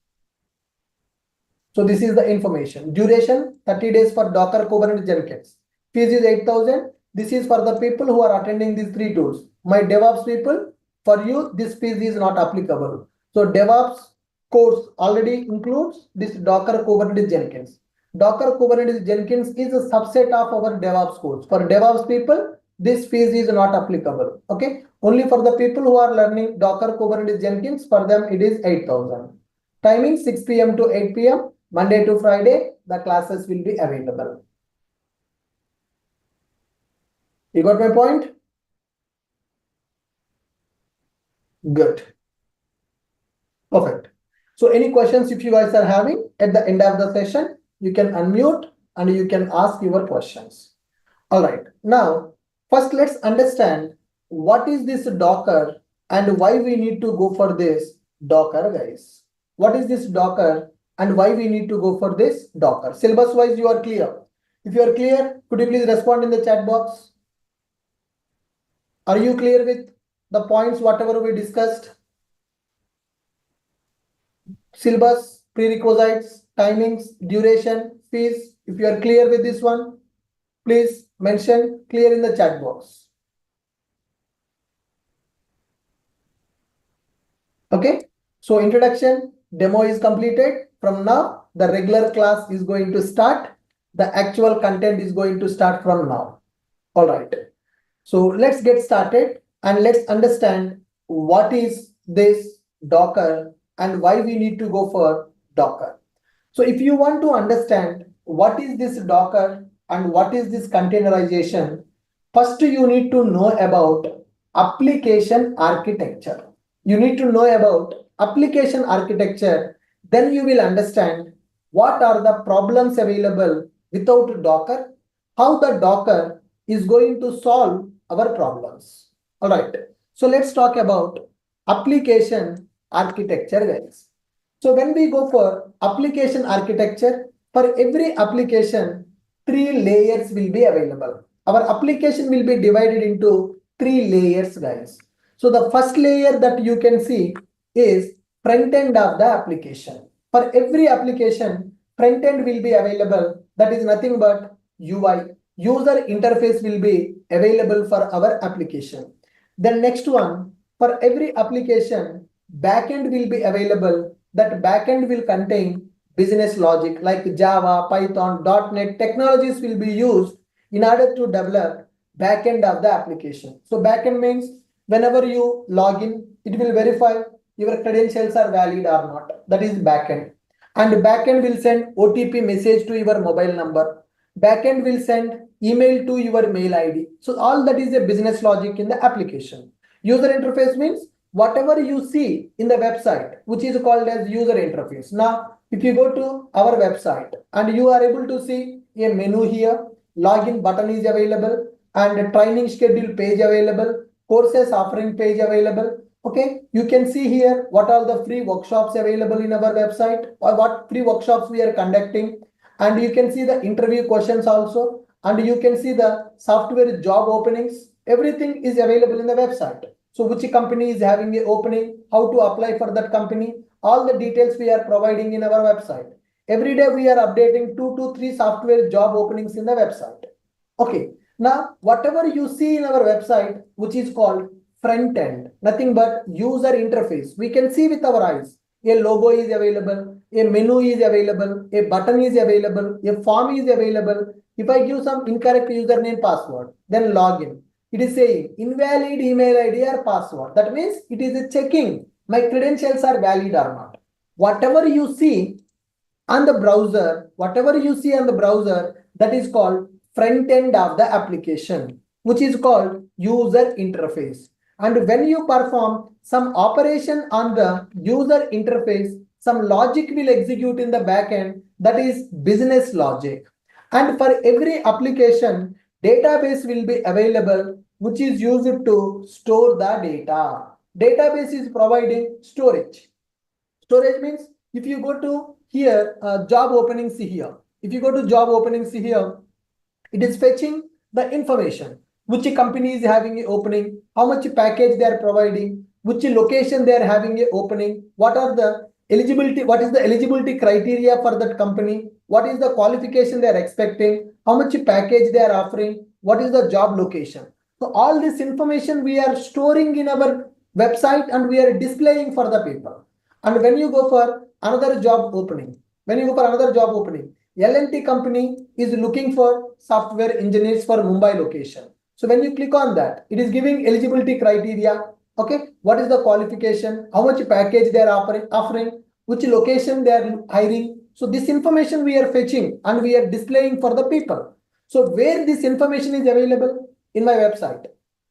So this is the information. Duration 30 days for Docker, Kubernetes, Jenkins. Fees is 8,000. This is for the people who are attending these 3 tools. My DevOps people, for you, this fees is not applicable. So DevOps course already includes this Docker, Kubernetes, Jenkins. Docker, Kubernetes, Jenkins is a subset of our DevOps course. For DevOps people, this fees is not applicable. Okay. Only for the people who are learning Docker, Kubernetes, Jenkins, for them it is 8,000. Timing 6 p.m. to 8 p.m. Monday to Friday, the classes will be available. You got my point? Good. Perfect. So any questions if you guys are having at the end of the session, you can unmute and you can ask your questions. All right. Now, first let's understand what is this Docker and why we need to go for this Docker, guys. What is this Docker and why we need to go for this Docker? Syllabus wise, you are clear. If you are clear, could you please respond in the chat box? Are you clear with the points, whatever we discussed? Syllabus, prerequisites, timings, duration, fees. If you are clear with this one, please mention clear in the chat box. Okay. So introduction, demo is completed. From now, the regular class is going to start. The actual content is going to start from now. All right. So let's get started and let's understand what is this Docker and why we need to go for Docker. So if you want to understand what is this Docker and what is this containerization, first you need to know about application architecture. You need to know about application architecture, then you will understand what are the problems available without Docker, how the Docker is going to solve our problems. All right. So let's talk about application architecture, guys. So when we go for application architecture, for every application, 3 layers will be available. Our application will be divided into 3 layers, guys. So the first layer that you can see is front end of the application. For every application, front end will be available. That is nothing but UI. User interface will be available for our application. The next one, for every application, backend will be available. That backend will contain business logic like Java, Python, .NET technologies will be used in order to develop backend of the application. So backend means whenever you log in, it will verify your credentials are valid or not. That is backend. And backend will send OTP message to your mobile number. Backend will send email to your mail ID. So all that is a business logic in the application. User interface means whatever you see in the website, which is called as user interface. Now, if you go to our website and you are able to see a menu here, login button is available and a training schedule page available, courses offering page available. Okay, you can see here what are the free workshops available in our website or what free workshops we are conducting. And you can see the interview questions also. And you can see the software job openings. Everything is available in the website. So which company is having an opening, how to apply for that company, all the details we are providing in our website. Every day we are updating 2 to 3 software job openings in the website. Okay, now whatever you see in our website, which is called front end, nothing but user interface, we can see with our eyes. A logo is available, a menu is available, a button is available, a form is available. If I give some incorrect username password, then login. It is saying invalid email ID or password. That means it is checking my credentials are valid or not. Whatever you see on the browser, that is called front end of the application, which is called user interface. And when you perform some operation on the user interface, some logic will execute in the backend, that is business logic. And for every application, database will be available, which is used to store the data. Database is providing storage. Storage means if you go to here, job openings here. If you go to job openings here, it is fetching the information. Which company is having an opening, how much package they are providing, which location they are having an opening, what are the eligibility, what is the eligibility criteria for that company, what is the qualification they are expecting, how much package they are offering, what is the job location. So all this information we are storing in our website and we are displaying for the people. And when you go for another job opening, L&T company is looking for software engineers for Mumbai location. So when you click on that, it is giving eligibility criteria. Okay, what is the qualification, how much package they are offering, which location they are hiring. So this information we are fetching and we are displaying for the people. So where this information is available? In my website.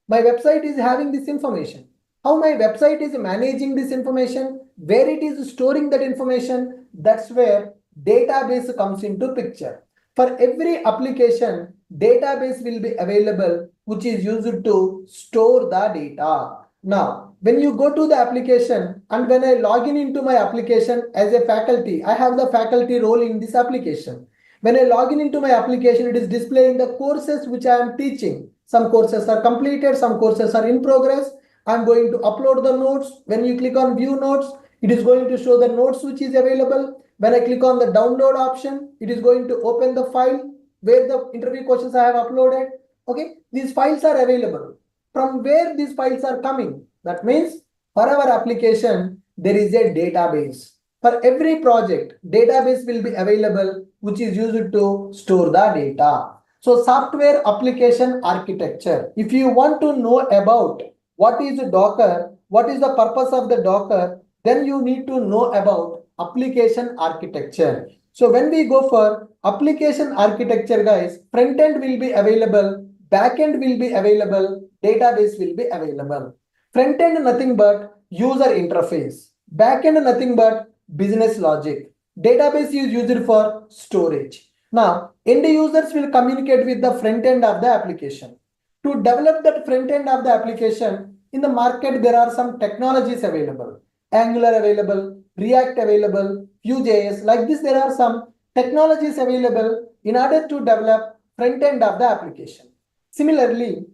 My website is having this information. How my website is managing this information, where it is storing that information, that's where database comes into picture. For every application, database will be available, which is used to store the data. Now, when you go to the application and when I log in into my application as a faculty, I have the faculty role in this application. When I log in into my application, it is displaying the courses which I am teaching. Some courses are completed, some courses are in progress. I'm going to upload the notes. When you click on view notes, it is going to show the notes which is available. When I click on the download option, it is going to open the file where the interview questions I have uploaded. Okay, these files are available. From where these files are coming? That means for our application, there is a database. For every project, database will be available, which is used to store the data. So software application architecture. If you want to know about what is Docker, what is the purpose of the Docker, then you need to know about application architecture. So when we go for application architecture, guys, front end will be available, back end will be available, database will be available. Front end nothing but user interface, back end nothing but business logic, database is used for storage. Now, end users will communicate with the front end of the application. To develop that front end of the application, in the market, there are some technologies available. Angular available, React available, Vue.js. Like this, there are some technologies available in order to develop front end of the application. Similarly,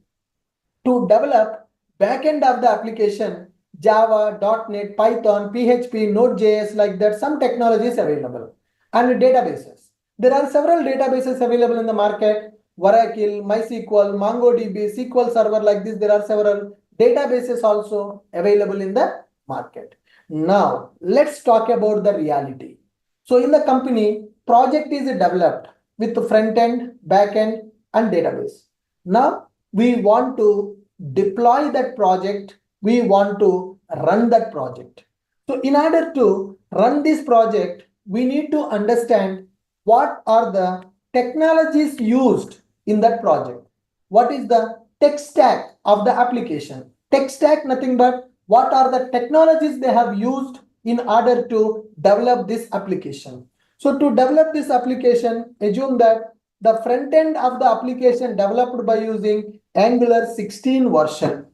to develop back end of the application, Java, .NET, Python, PHP, Node.js, like that, some technologies available. And databases. There are several databases available in the market. Oracle, MySQL, MongoDB, SQL Server, like this, there are several databases also available in the market. Now, let's talk about the reality. So in the company, project is developed with the front end, back end, and database. Now, we want to deploy that project. We want to run that project. So in order to run this project, we need to understand what are the technologies used in that project. What is the tech stack of the application? Tech stack, nothing but what are the technologies they have used in order to develop this application. So to develop this application, assume that the front end of the application developed by using Angular 16 version.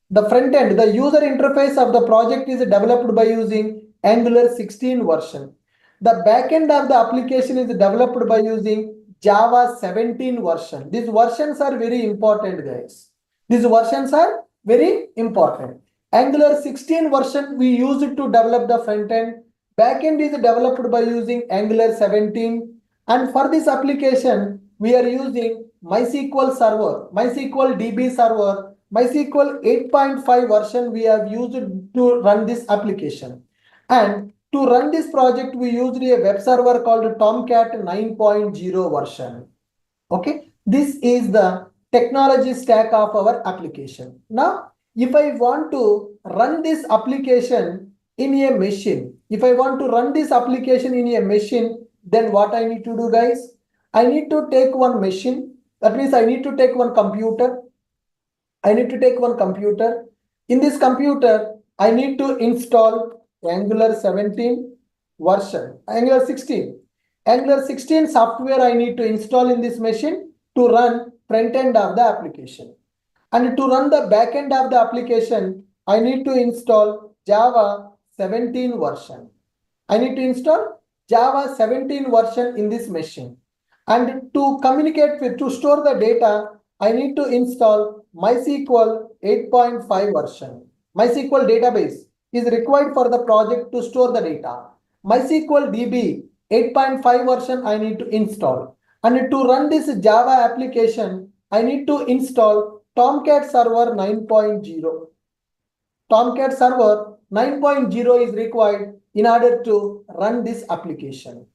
The front end, the user interface of the project is developed by using Angular 16 version. The back end of the application is developed by using Java 17 version. These versions are very important, guys. These versions are very important. Angular 16 version we use it to develop the front end. Back end is developed by using Angular 17. And for this application, we are using MySQL server, MySQL DB server, MySQL 8.5 version we have used to run this application. And to run this project, we used a web server called Tomcat 9.0 version. Okay, this is the technology stack of our application. Now, if I want to run this application in a machine, then what I need to do, guys? I need to take one machine. That means I need to take one computer. In this computer, I need to install Angular 17 version, Angular 16. Angular 16 software I need to install in this machine to run front end of the application. And to run the back end of the application, I need to install Java 17 version. I need to install Java 17 version in this machine. And to communicate with, to store the data, I need to install MySQL 8.5 version. MySQL database is required for the project to store the data. MySQL DB 8.5 version I need to install. And to run this Java application, I need to install Tomcat Server 9.0. Tomcat Server 9.0 is required in order to run this application.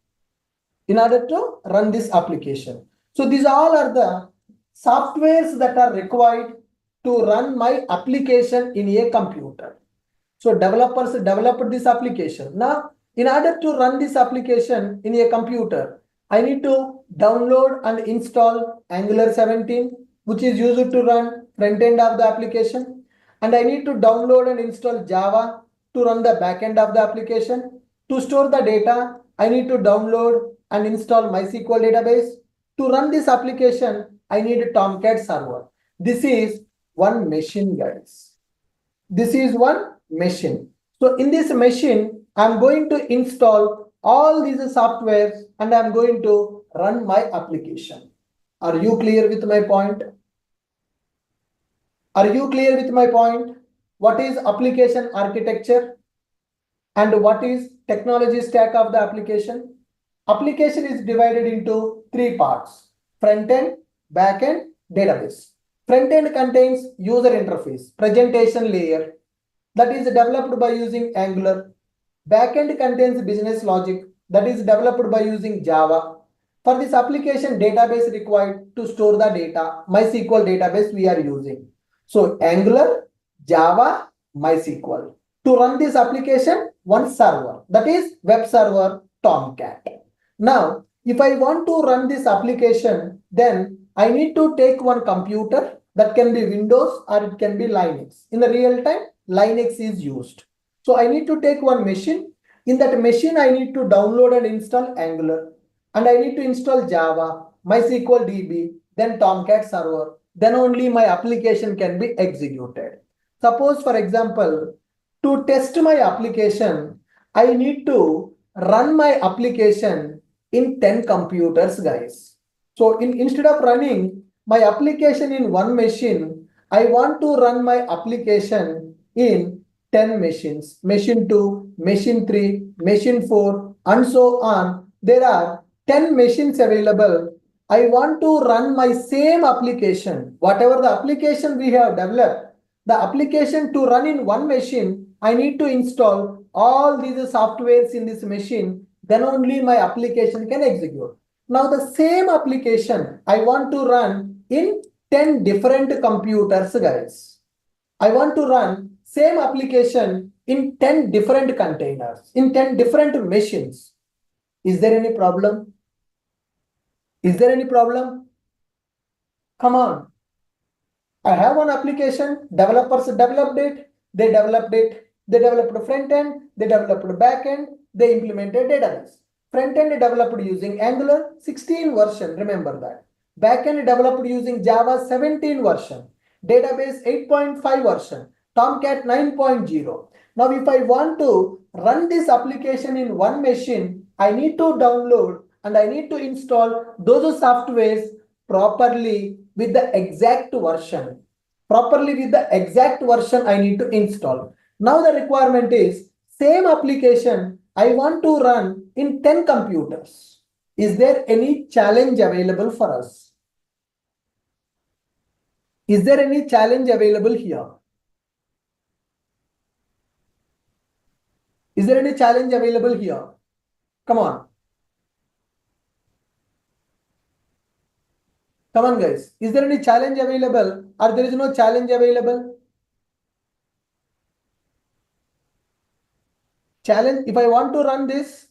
So these all are the softwares that are required to run my application in a computer. So developers developed this application. Now, in order to run this application in a computer, I need to download and install Angular 17, which is used to run front end of the application. And I need to download and install Java to run the back end of the application. To store the data, I need to download and install MySQL database. To run this application, I need a Tomcat server. This is one machine, guys. This is one machine. So in this machine, I'm going to install all these softwares and I'm going to run my application. Are you clear with my point? What is application architecture and what is technology stack of the application? Application is divided into three parts: front end, back end, database. Front end contains user interface, presentation layer that is developed by using Angular. Back end contains business logic that is developed by using Java. For this application, database required to store the data. MySQL database we are using. So Angular, Java, MySQL. To run this application, one server, that is web server Tomcat. Now, if I want to run this application, then I need to take one computer that can be Windows or it can be Linux. In the real time, Linux is used. So I need to take one machine. In that machine, I need to download and install Angular. And I need to install Java, MySQL DB, then Tomcat server. Then only my application can be executed. Suppose, for example, to test my application, I need to run my application in 10 computers, guys. So instead of running my application in one machine, I want to run my application in 10 machines. Machine 2, machine 3, machine 4, and so on. There are 10 machines available. I want to run my same application. Whatever the application we have developed, the application to run in one machine, I need to install all these softwares in this machine, then only my application can execute. Now the same application I want to run in 10 different computers, guys. I want to run same application in 10 different containers, in 10 different machines. Is there any problem? Is there any problem? Come on. I have one application, developers developed it, they developed a front end, they developed a back end, they implemented database. Front end developed using Angular 16 version, remember that. Back end developed using Java 17 version, database 8.5 version, Tomcat 9.0. Now if I want to run this application in one machine, I need to download and I need to install those softwares properly with the exact version. Properly with the exact version I need to install. Now the requirement is same application I want to run in 10 computers. Is there any challenge available for us? Is there any challenge available here? Is there any challenge available here? Come on. Come on, guys. Is there any challenge available or there is no challenge available? Challenge, if I want to run this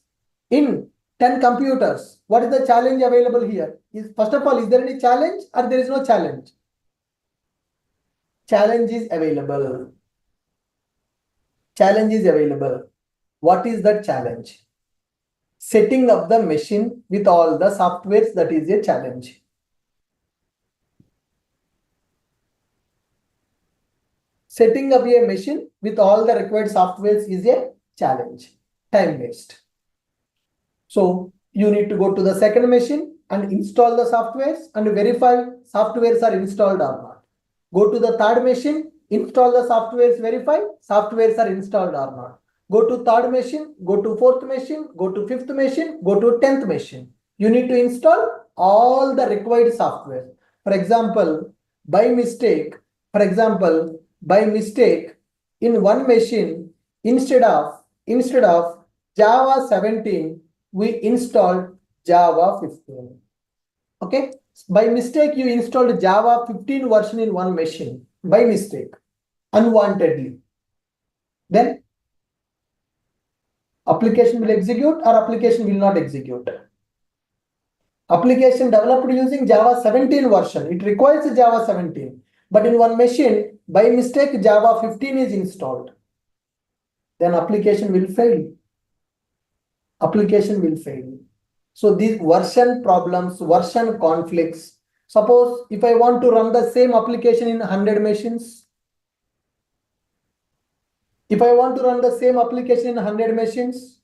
in 10 computers, what is the challenge available here? First of all, is there any challenge or there is no challenge? Challenge is available. Challenge is available. What is that challenge? Setting up the machine with all the softwares, that is a challenge. Setting up a machine with all the required softwares is a challenge. Time waste. So you need to go to the second machine and install the softwares and verify softwares are installed or not. Go to the third machine, install the softwares, verify softwares are installed or not. Go to third machine, go to fourth machine, go to fifth machine, go to 10th machine. You need to install all the required software. For example, by mistake, in one machine, instead of Java 17, we installed Java 15. Okay. By mistake, you installed Java 15 version in one machine. By mistake, unwantedly. Then application will execute or application will not execute. Application developed using Java 17 version. It requires Java 17. But in one machine, by mistake, Java 15 is installed. Then application will fail. Application will fail. So these version problems, version conflicts. Suppose if I want to run the same application in 100 machines. If I want to run the same application in 100 machines,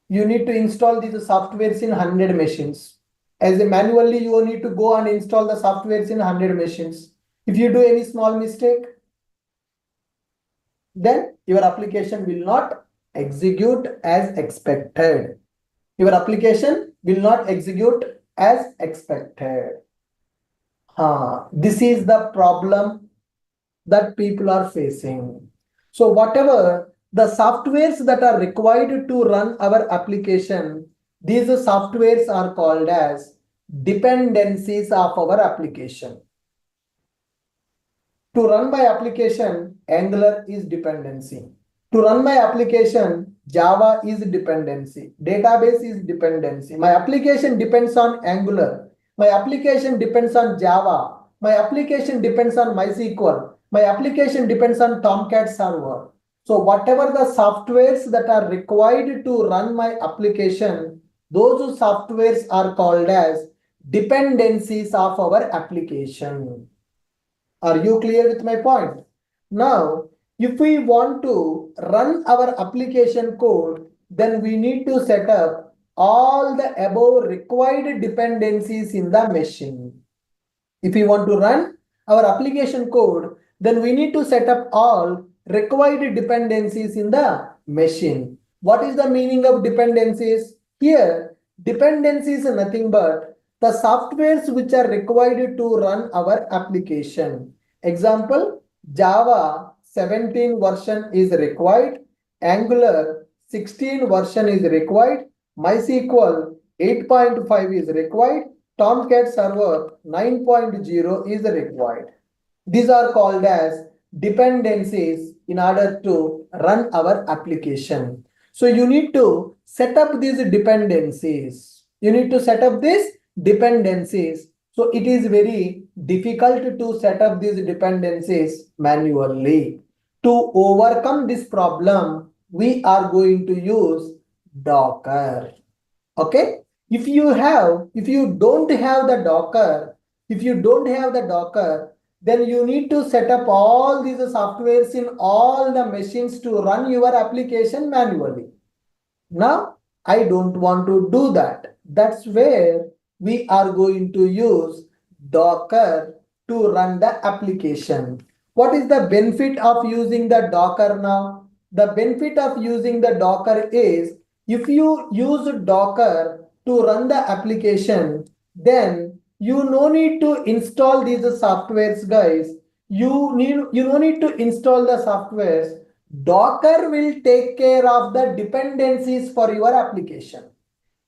you need to install these softwares in 100 machines. As a manually, you need to go and install the softwares in 100 machines. If you do any small mistake, then your application will not execute as expected. Your application will not execute as expected. This is the problem that people are facing. So whatever the softwares that are required to run our application, these softwares are called as dependencies of our application. To run my application, Angular is dependency. To run my application, Java is dependency. Database is dependency. My application depends on Angular. My application depends on Java. My application depends on MySQL. My application depends on Tomcat server. So whatever the softwares that are required to run my application, those softwares are called as dependencies of our application. Are you clear with my point? Now, if we want to run our application code, then we need to set up all the above required dependencies in the machine. If we want to run our application code, then we need to set up all required dependencies in the machine. What is the meaning of dependencies? Here, dependencies is nothing but the softwares which are required to run our application. Example, Java 17 version is required, Angular 16 version is required, MySQL 8.5 is required, Tomcat server 9.0 is required. These are called as dependencies in order to run our application. So you need to set up these dependencies. You need to set up these dependencies. So it is very difficult to set up these dependencies manually. To overcome this problem, we are going to use Docker. Okay. If you don't have the Docker, then you need to set up all these softwares in all the machines to run your application manually. Now, I don't want to do that. That's where we are going to use Docker to run the application. What is the benefit of using the Docker now? The benefit of using the Docker is if you use Docker to run the application, then you no need to install these softwares, guys. You no need to install the softwares. Docker will take care of the dependencies for your application.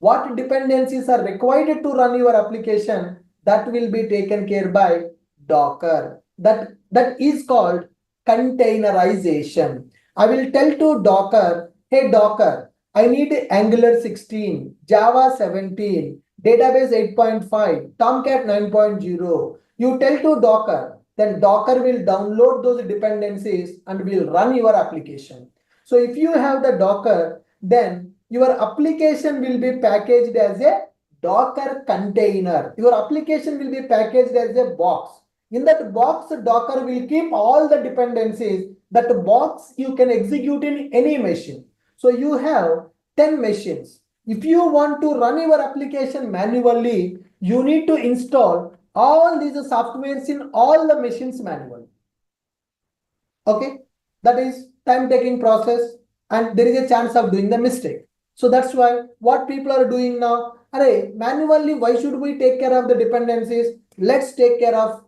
What dependencies are required to run your application, that will be taken care by Docker. That is called containerization. I will tell to Docker, hey Docker, I need Angular 16, Java 17, Database 8.5, Tomcat 9.0. You tell to Docker, then Docker will download those dependencies and will run your application. So if you have the Docker, then your application will be packaged as a Docker container. Your application will be packaged as a box. In that box, Docker will keep all the dependencies. That box you can execute in any machine. So you have 10 machines. If you want to run your application manually, you need to install all these softwares in all the machines manually. Okay, that is time-taking process and there is a chance of doing the mistake. So that's why what people are doing now, array, manually, why should we take care of the dependencies? Let's take care of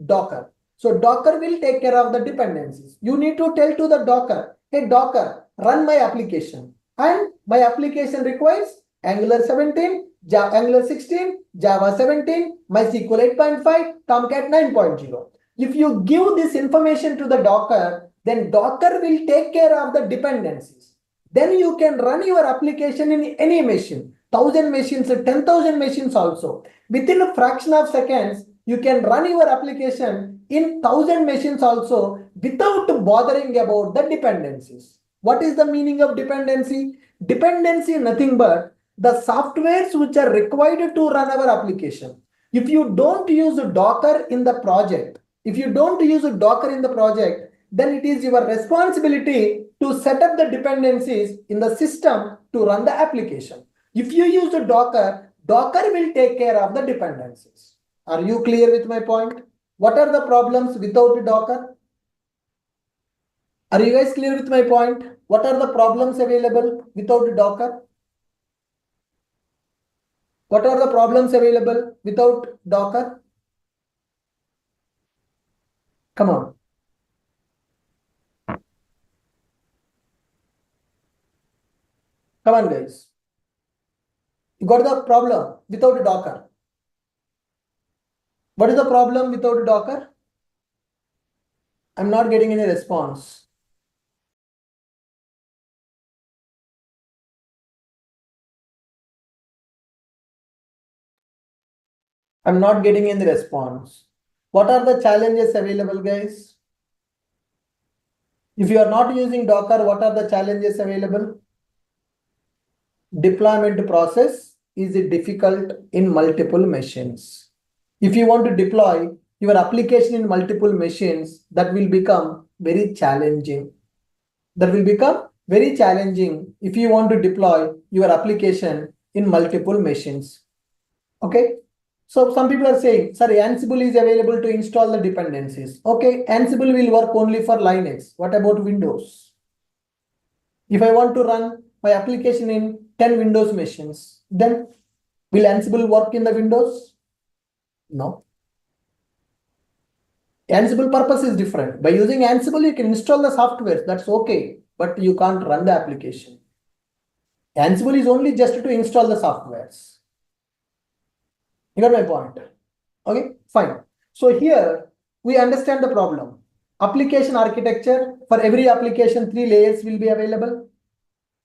Docker. So Docker will take care of the dependencies. You need to tell to the Docker, hey Docker, run my application. And my application requires Angular 17, Angular 16, Java 17, MySQL 8.5, Tomcat 9.0. If you give this information to the Docker, then Docker will take care of the dependencies. Then you can run your application in any machine, 1,000 machines, 10,000 machines also. Within a fraction of seconds, you can run your application in 1,000 machines also without bothering about the dependencies. What is the meaning of dependency? Dependency is nothing but the softwares which are required to run our application. If you don't use Docker in the project, then it is your responsibility to set up the dependencies in the system to run the application. If you use Docker, Docker will take care of the dependencies. Are you clear with my point? What are the problems without Docker? Are you guys clear with my point? What are the problems available without Docker? What are the problems available without Docker? Come on. Come on, guys. You got the problem without Docker. What is the problem without Docker? I'm not getting any response. I'm not getting any response. What are the challenges available, guys? If you are not using Docker, what are the challenges available? Deployment process is difficult in multiple machines. If you want to deploy your application in multiple machines, that will become very challenging. That will become very challenging if you want to deploy your application in multiple machines. Okay. So some people are saying, sir, Ansible is available to install the dependencies. Okay, Ansible will work only for Linux. What about Windows? If I want to run my application in 10 Windows machines, then will Ansible work in the Windows? No. Ansible purpose is different. By using Ansible, you can install the software. That's okay, but you can't run the application. Ansible is only just to install the softwares. You got my point? Okay, fine. So here we understand the problem. Application architecture, for every application, 3 layers will be available.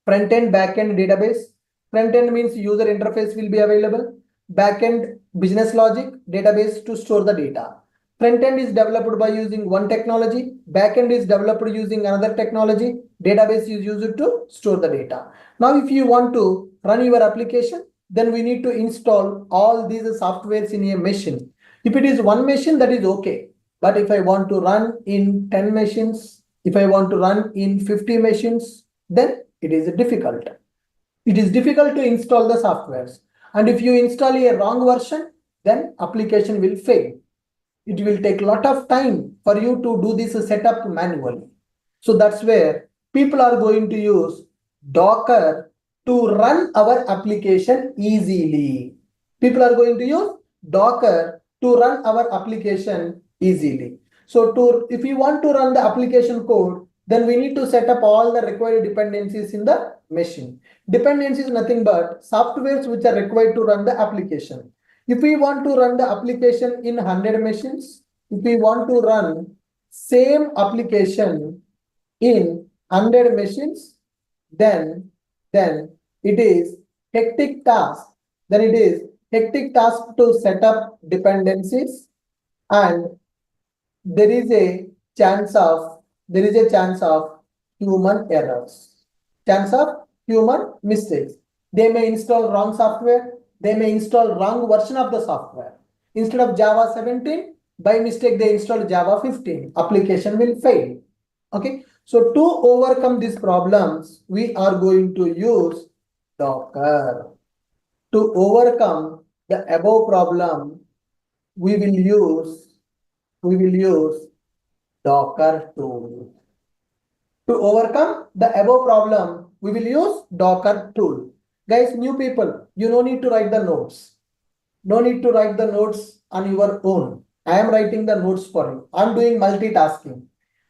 Front-end, back-end, database. Front-end means user interface will be available. Back-end, business logic, database to store the data. Front-end is developed by using one technology. Back-end is developed using another technology. Database is used to store the data. Now, if you want to run your application, then we need to install all these softwares in a machine. If it is one machine, that is okay. But if I want to run in 10 machines, if I want to run in 50 machines, then it is difficult. It is difficult to install the softwares. And if you install a wrong version, then application will fail. It will take a lot of time for you to do this setup manually. So that's where people are going to use Docker to run our application easily. People are going to use Docker to run our application easily. So if you want to run the application code, then we need to set up all the required dependencies in the machine. Dependency is nothing but softwares which are required to run the application. If we want to run the application in 100 machines, if we want to run same application in 100 machines, then it is hectic task. Then it is hectic task to set up dependencies, and there is a chance of human errors, chance of human mistakes. They may install wrong software. They may install wrong version of the software. Instead of Java 17, by mistake they install Java 15. Application will fail. Okay. So to overcome these problems, we are going to use Docker. To overcome the above problem, we will use Docker tool. To overcome the above problem, we will use Docker tool. Guys, new people, you no need to write the notes. No need to write the notes on your own. I am writing the notes for you. I'm doing multitasking.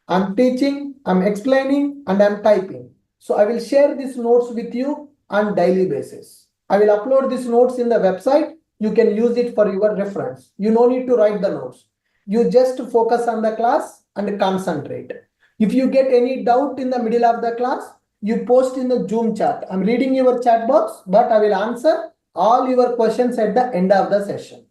I'm teaching, I'm explaining, and I'm typing. So I will share these notes with you on daily basis. I will upload these notes in the website. You can use it for your reference. You no need to write the notes. You just focus on the class and concentrate. If you get any doubt in the middle of the class, you post in the Zoom chat. I'm reading your chat box, but I will answer all your questions at the end of the session.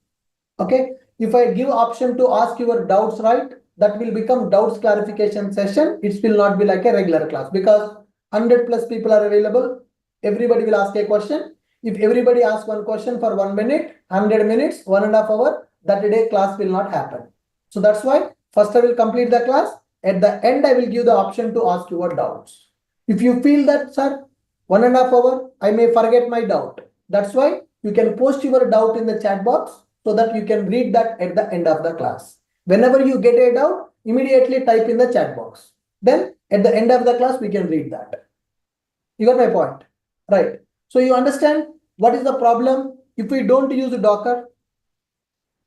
Okay. If I give option to ask your doubts, right, that will become doubts clarification session. It will not be like a regular class because 100 plus people are available. Everybody will ask a question. If everybody asks one question for 1 minute, 100 minutes, 1.5 hours, that day class will not happen. So that's why first I will complete the class. At the end, I will give the option to ask your doubts. If you feel that, sir, 1.5 hours, I may forget my doubt. That's why you can post your doubt in the chat box so that you can read that at the end of the class. Whenever you get a doubt, immediately type in the chat box. Then at the end of the class, we can read that. You got my point, right? So you understand what is the problem if we don't use Docker?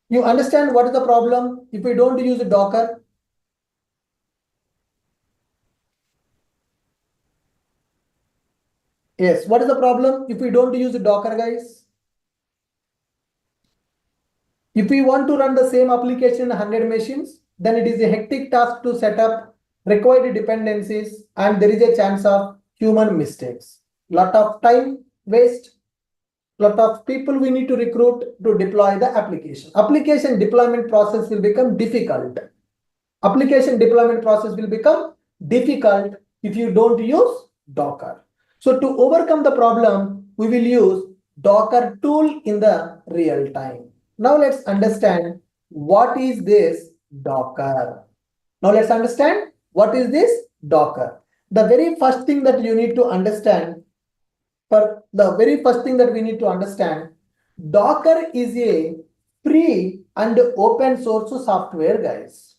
You understand what is the problem if we don't use Docker? Yes, what is the problem if we don't use Docker, guys? If we want to run the same application in 100 machines, then it is a hectic task to set up required dependencies, and there is a chance of human mistakes. Lot of time waste, lot of people we need to recruit to deploy the application. Application deployment process will become difficult. Application deployment process will become difficult if you don't use Docker. So to overcome the problem, we will use Docker tool in the real time. Now let's understand what is this Docker. Now let's understand what is this Docker. The very first thing that you need to understand, we need to understand, Docker is a free and open source software, guys.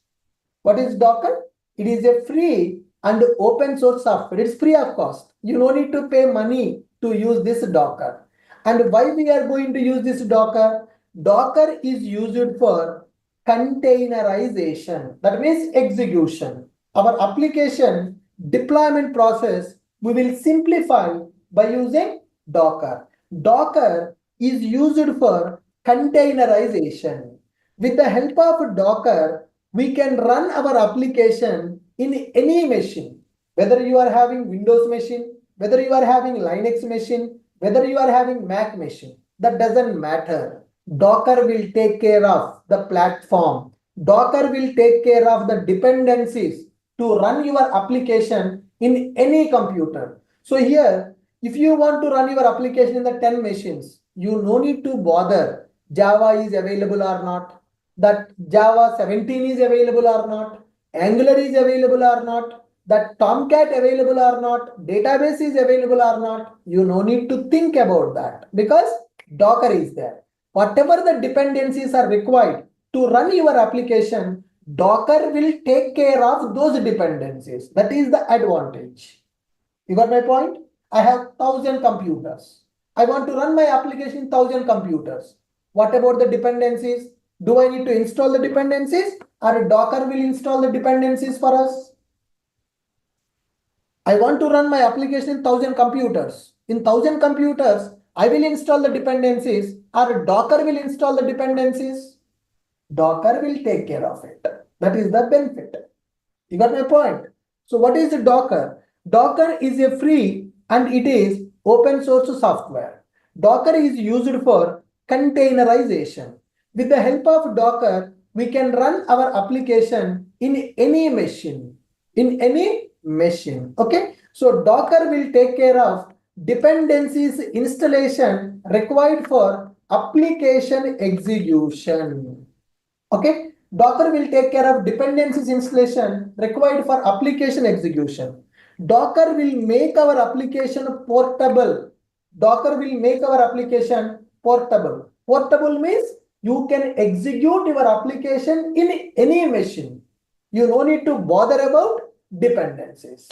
What is Docker? It is a free and open source software. It's free of cost. You don't need to pay money to use this Docker. And why we are going to use this Docker? Docker is used for containerization. That means execution. Our application deployment process we will simplify by using Docker. Docker is used for containerization. With the help of Docker, we can run our application in any machine, whether you are having Windows machine, whether you are having Linux machine, whether you are having Mac machine, that doesn't matter. Docker will take care of the platform. Docker will take care of the dependencies to run your application in any computer. So here, if you want to run your application in the 10 machines, you no need to bother Java is available or not, that Java 17 is available or not, Angular is available or not, that Tomcat available or not, database is available or not. You no need to think about that because Docker is there. Whatever the dependencies are required to run your application, Docker will take care of those dependencies. That is the advantage. You got my point? I have 1,000 computers. I want to run my application in 1,000 computers. What about the dependencies? Do I need to install the dependencies or Docker will install the dependencies for us? I want to run my application in 1,000 computers. In 1,000 computers, I will install the dependencies or Docker will install the dependencies. Docker will take care of it. That is the benefit. You got my point? So what is the Docker? Docker is a free and it is open source software. Docker is used for containerization. With the help of Docker, we can run our application in any machine. Okay. So Docker will take care of dependencies installation required for application execution. Okay. Docker will take care of dependencies installation required for application execution. Docker will make our application portable. Docker will make our application portable. Portable means you can execute your application in any machine. You don't need to bother about dependencies.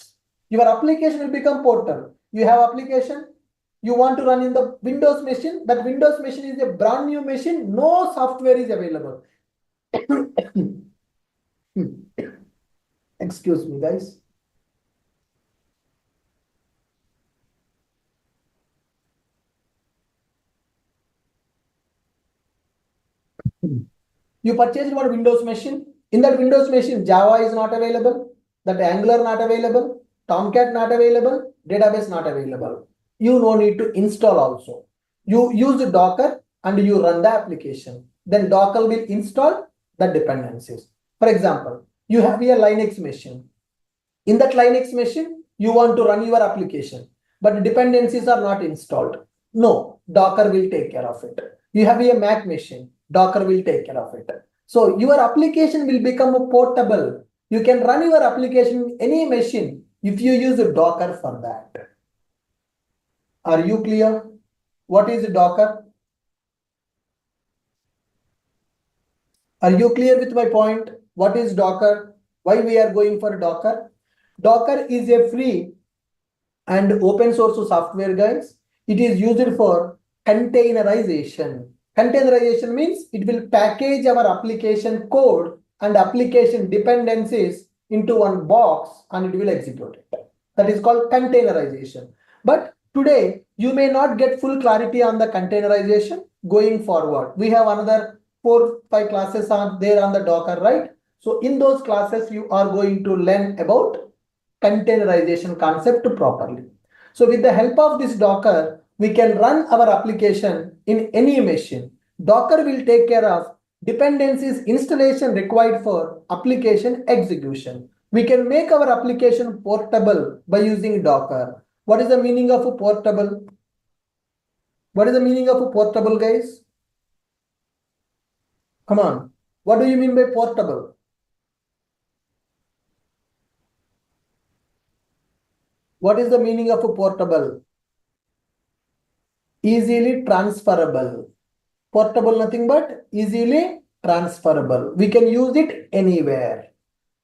Your application will become portable. You have application, you want to run in the Windows machine. That Windows machine is a brand new machine. No software is available. Excuse me, guys. You purchased one Windows machine. In that Windows machine, Java is not available, that Angular not available, Tomcat not available, database not available. You no need to install also. You use Docker and you run the application. Then Docker will install the dependencies. For example, you have a Linux machine. In that Linux machine, you want to run your application, but dependencies are not installed. No, Docker will take care of it. You have a Mac machine, Docker will take care of it. So your application will become portable. You can run your application in any machine if you use Docker for that. Are you clear? What is Docker? Are you clear with my point? What is Docker? Why we are going for Docker? Docker is a free and open source software, guys. It is used for containerization. Containerization means it will package our application code and application dependencies into one box and it will execute it. That is called containerization. But today, you may not get full clarity on the containerization going forward. We have another 4-5 classes on there on the Docker, right? So in those classes, you are going to learn about containerization concept properly. So with the help of this Docker, we can run our application in any machine. Docker will take care of dependencies installation required for application execution. We can make our application portable by using Docker. What is the meaning of a portable? What is the meaning of a portable, guys? Come on. What do you mean by portable? What is the meaning of a portable? Easily transferable. Portable, nothing but easily transferable. We can use it anywhere.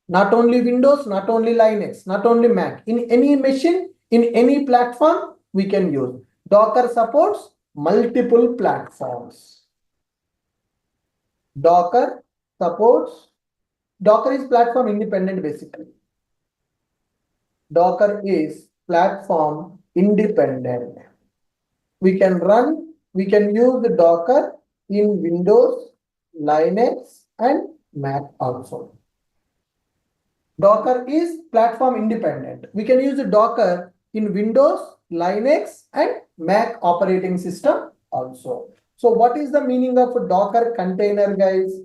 Not only Windows, not only Linux, not only Mac. In any machine, in any platform, we can use. Docker supports multiple platforms. Docker is platform independent basically. Docker is platform independent. We can use the Docker in Windows, Linux, and Mac also. Docker is platform independent. We can use the Docker in Windows, Linux, and Mac operating system also. So what is the meaning of a Docker container, guys?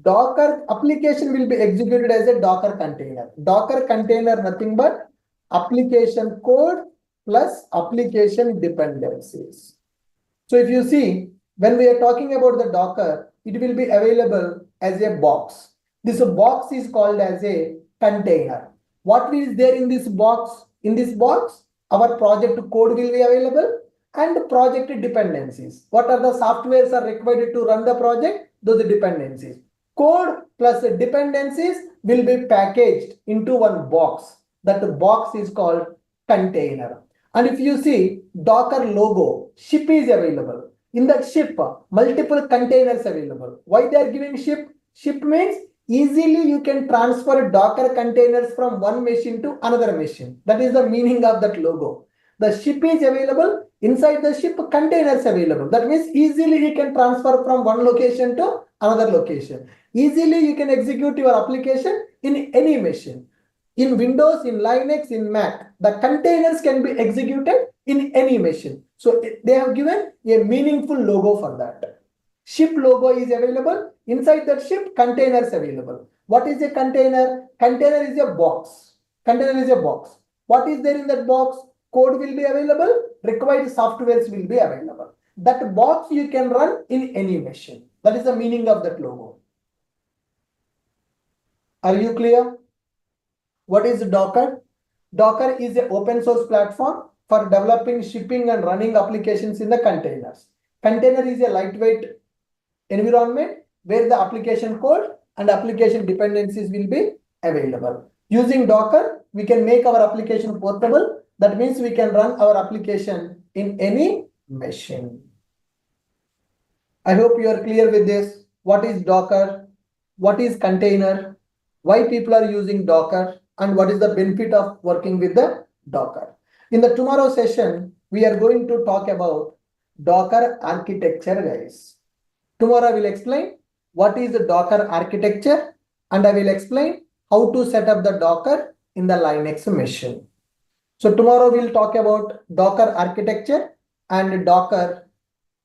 Docker application will be executed as a Docker container. Docker container, nothing but application code plus application dependencies. So if you see, when we are talking about the Docker, it will be available as a box. This box is called as a container. What is there in this box? In this box, our project code will be available and project dependencies. What are the softwares are required to run the project? Those dependencies. Code plus dependencies will be packaged into one box. That box is called container. And if you see Docker logo, ship is available. In that ship, multiple containers available. Why they are giving ship? Ship means easily you can transfer Docker containers from one machine to another machine. That is the meaning of that logo. The ship is available. Inside the ship, containers available. That means easily you can transfer from one location to another location. Easily you can execute your application in any machine. In Windows, in Linux, in Mac, the containers can be executed in any machine. So they have given a meaningful logo for that. Ship logo is available. Inside that ship, containers available. What is a container? Container is a box. Container is a box. What is there in that box? Code will be available. Required softwares will be available. That box you can run in any machine. That is the meaning of that logo. Are you clear? What is Docker? Docker is an open source platform for developing, shipping, and running applications in the containers. Container is a lightweight environment where the application code and application dependencies will be available. Using Docker, we can make our application portable. That means we can run our application in any machine. I hope you are clear with this. What is Docker? What is container? Why people are using Docker? And what is the benefit of working with the Docker? In the tomorrow session, we are going to talk about Docker architecture, guys. Tomorrow I will explain what is the Docker architecture and I will explain how to set up the Docker in the Linux machine. So tomorrow we'll talk about Docker architecture and Docker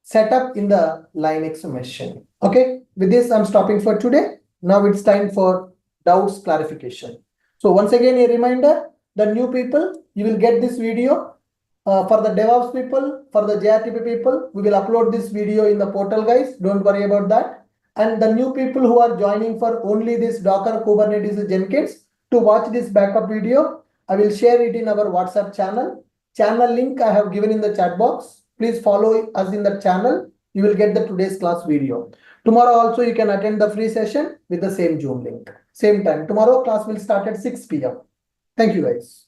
setup in the Linux machine. Okay, with this I'm stopping for today. Now it's time for doubts clarification. So once again, a reminder, the new people, you will get this video. For the DevOps people, for the JRTP people, we will upload this video in the portal, guys. Don't worry about that. And the new people who are joining for only this Docker, Kubernetes, Jenkins, to watch this backup video, I will share it in our WhatsApp channel. Channel link I have given in the chat box. Please follow us in the channel. You will get the today's class video. Tomorrow also you can attend the free session with the same Zoom link. Same time. Tomorrow class will start at 6 p.m. Thank you, guys.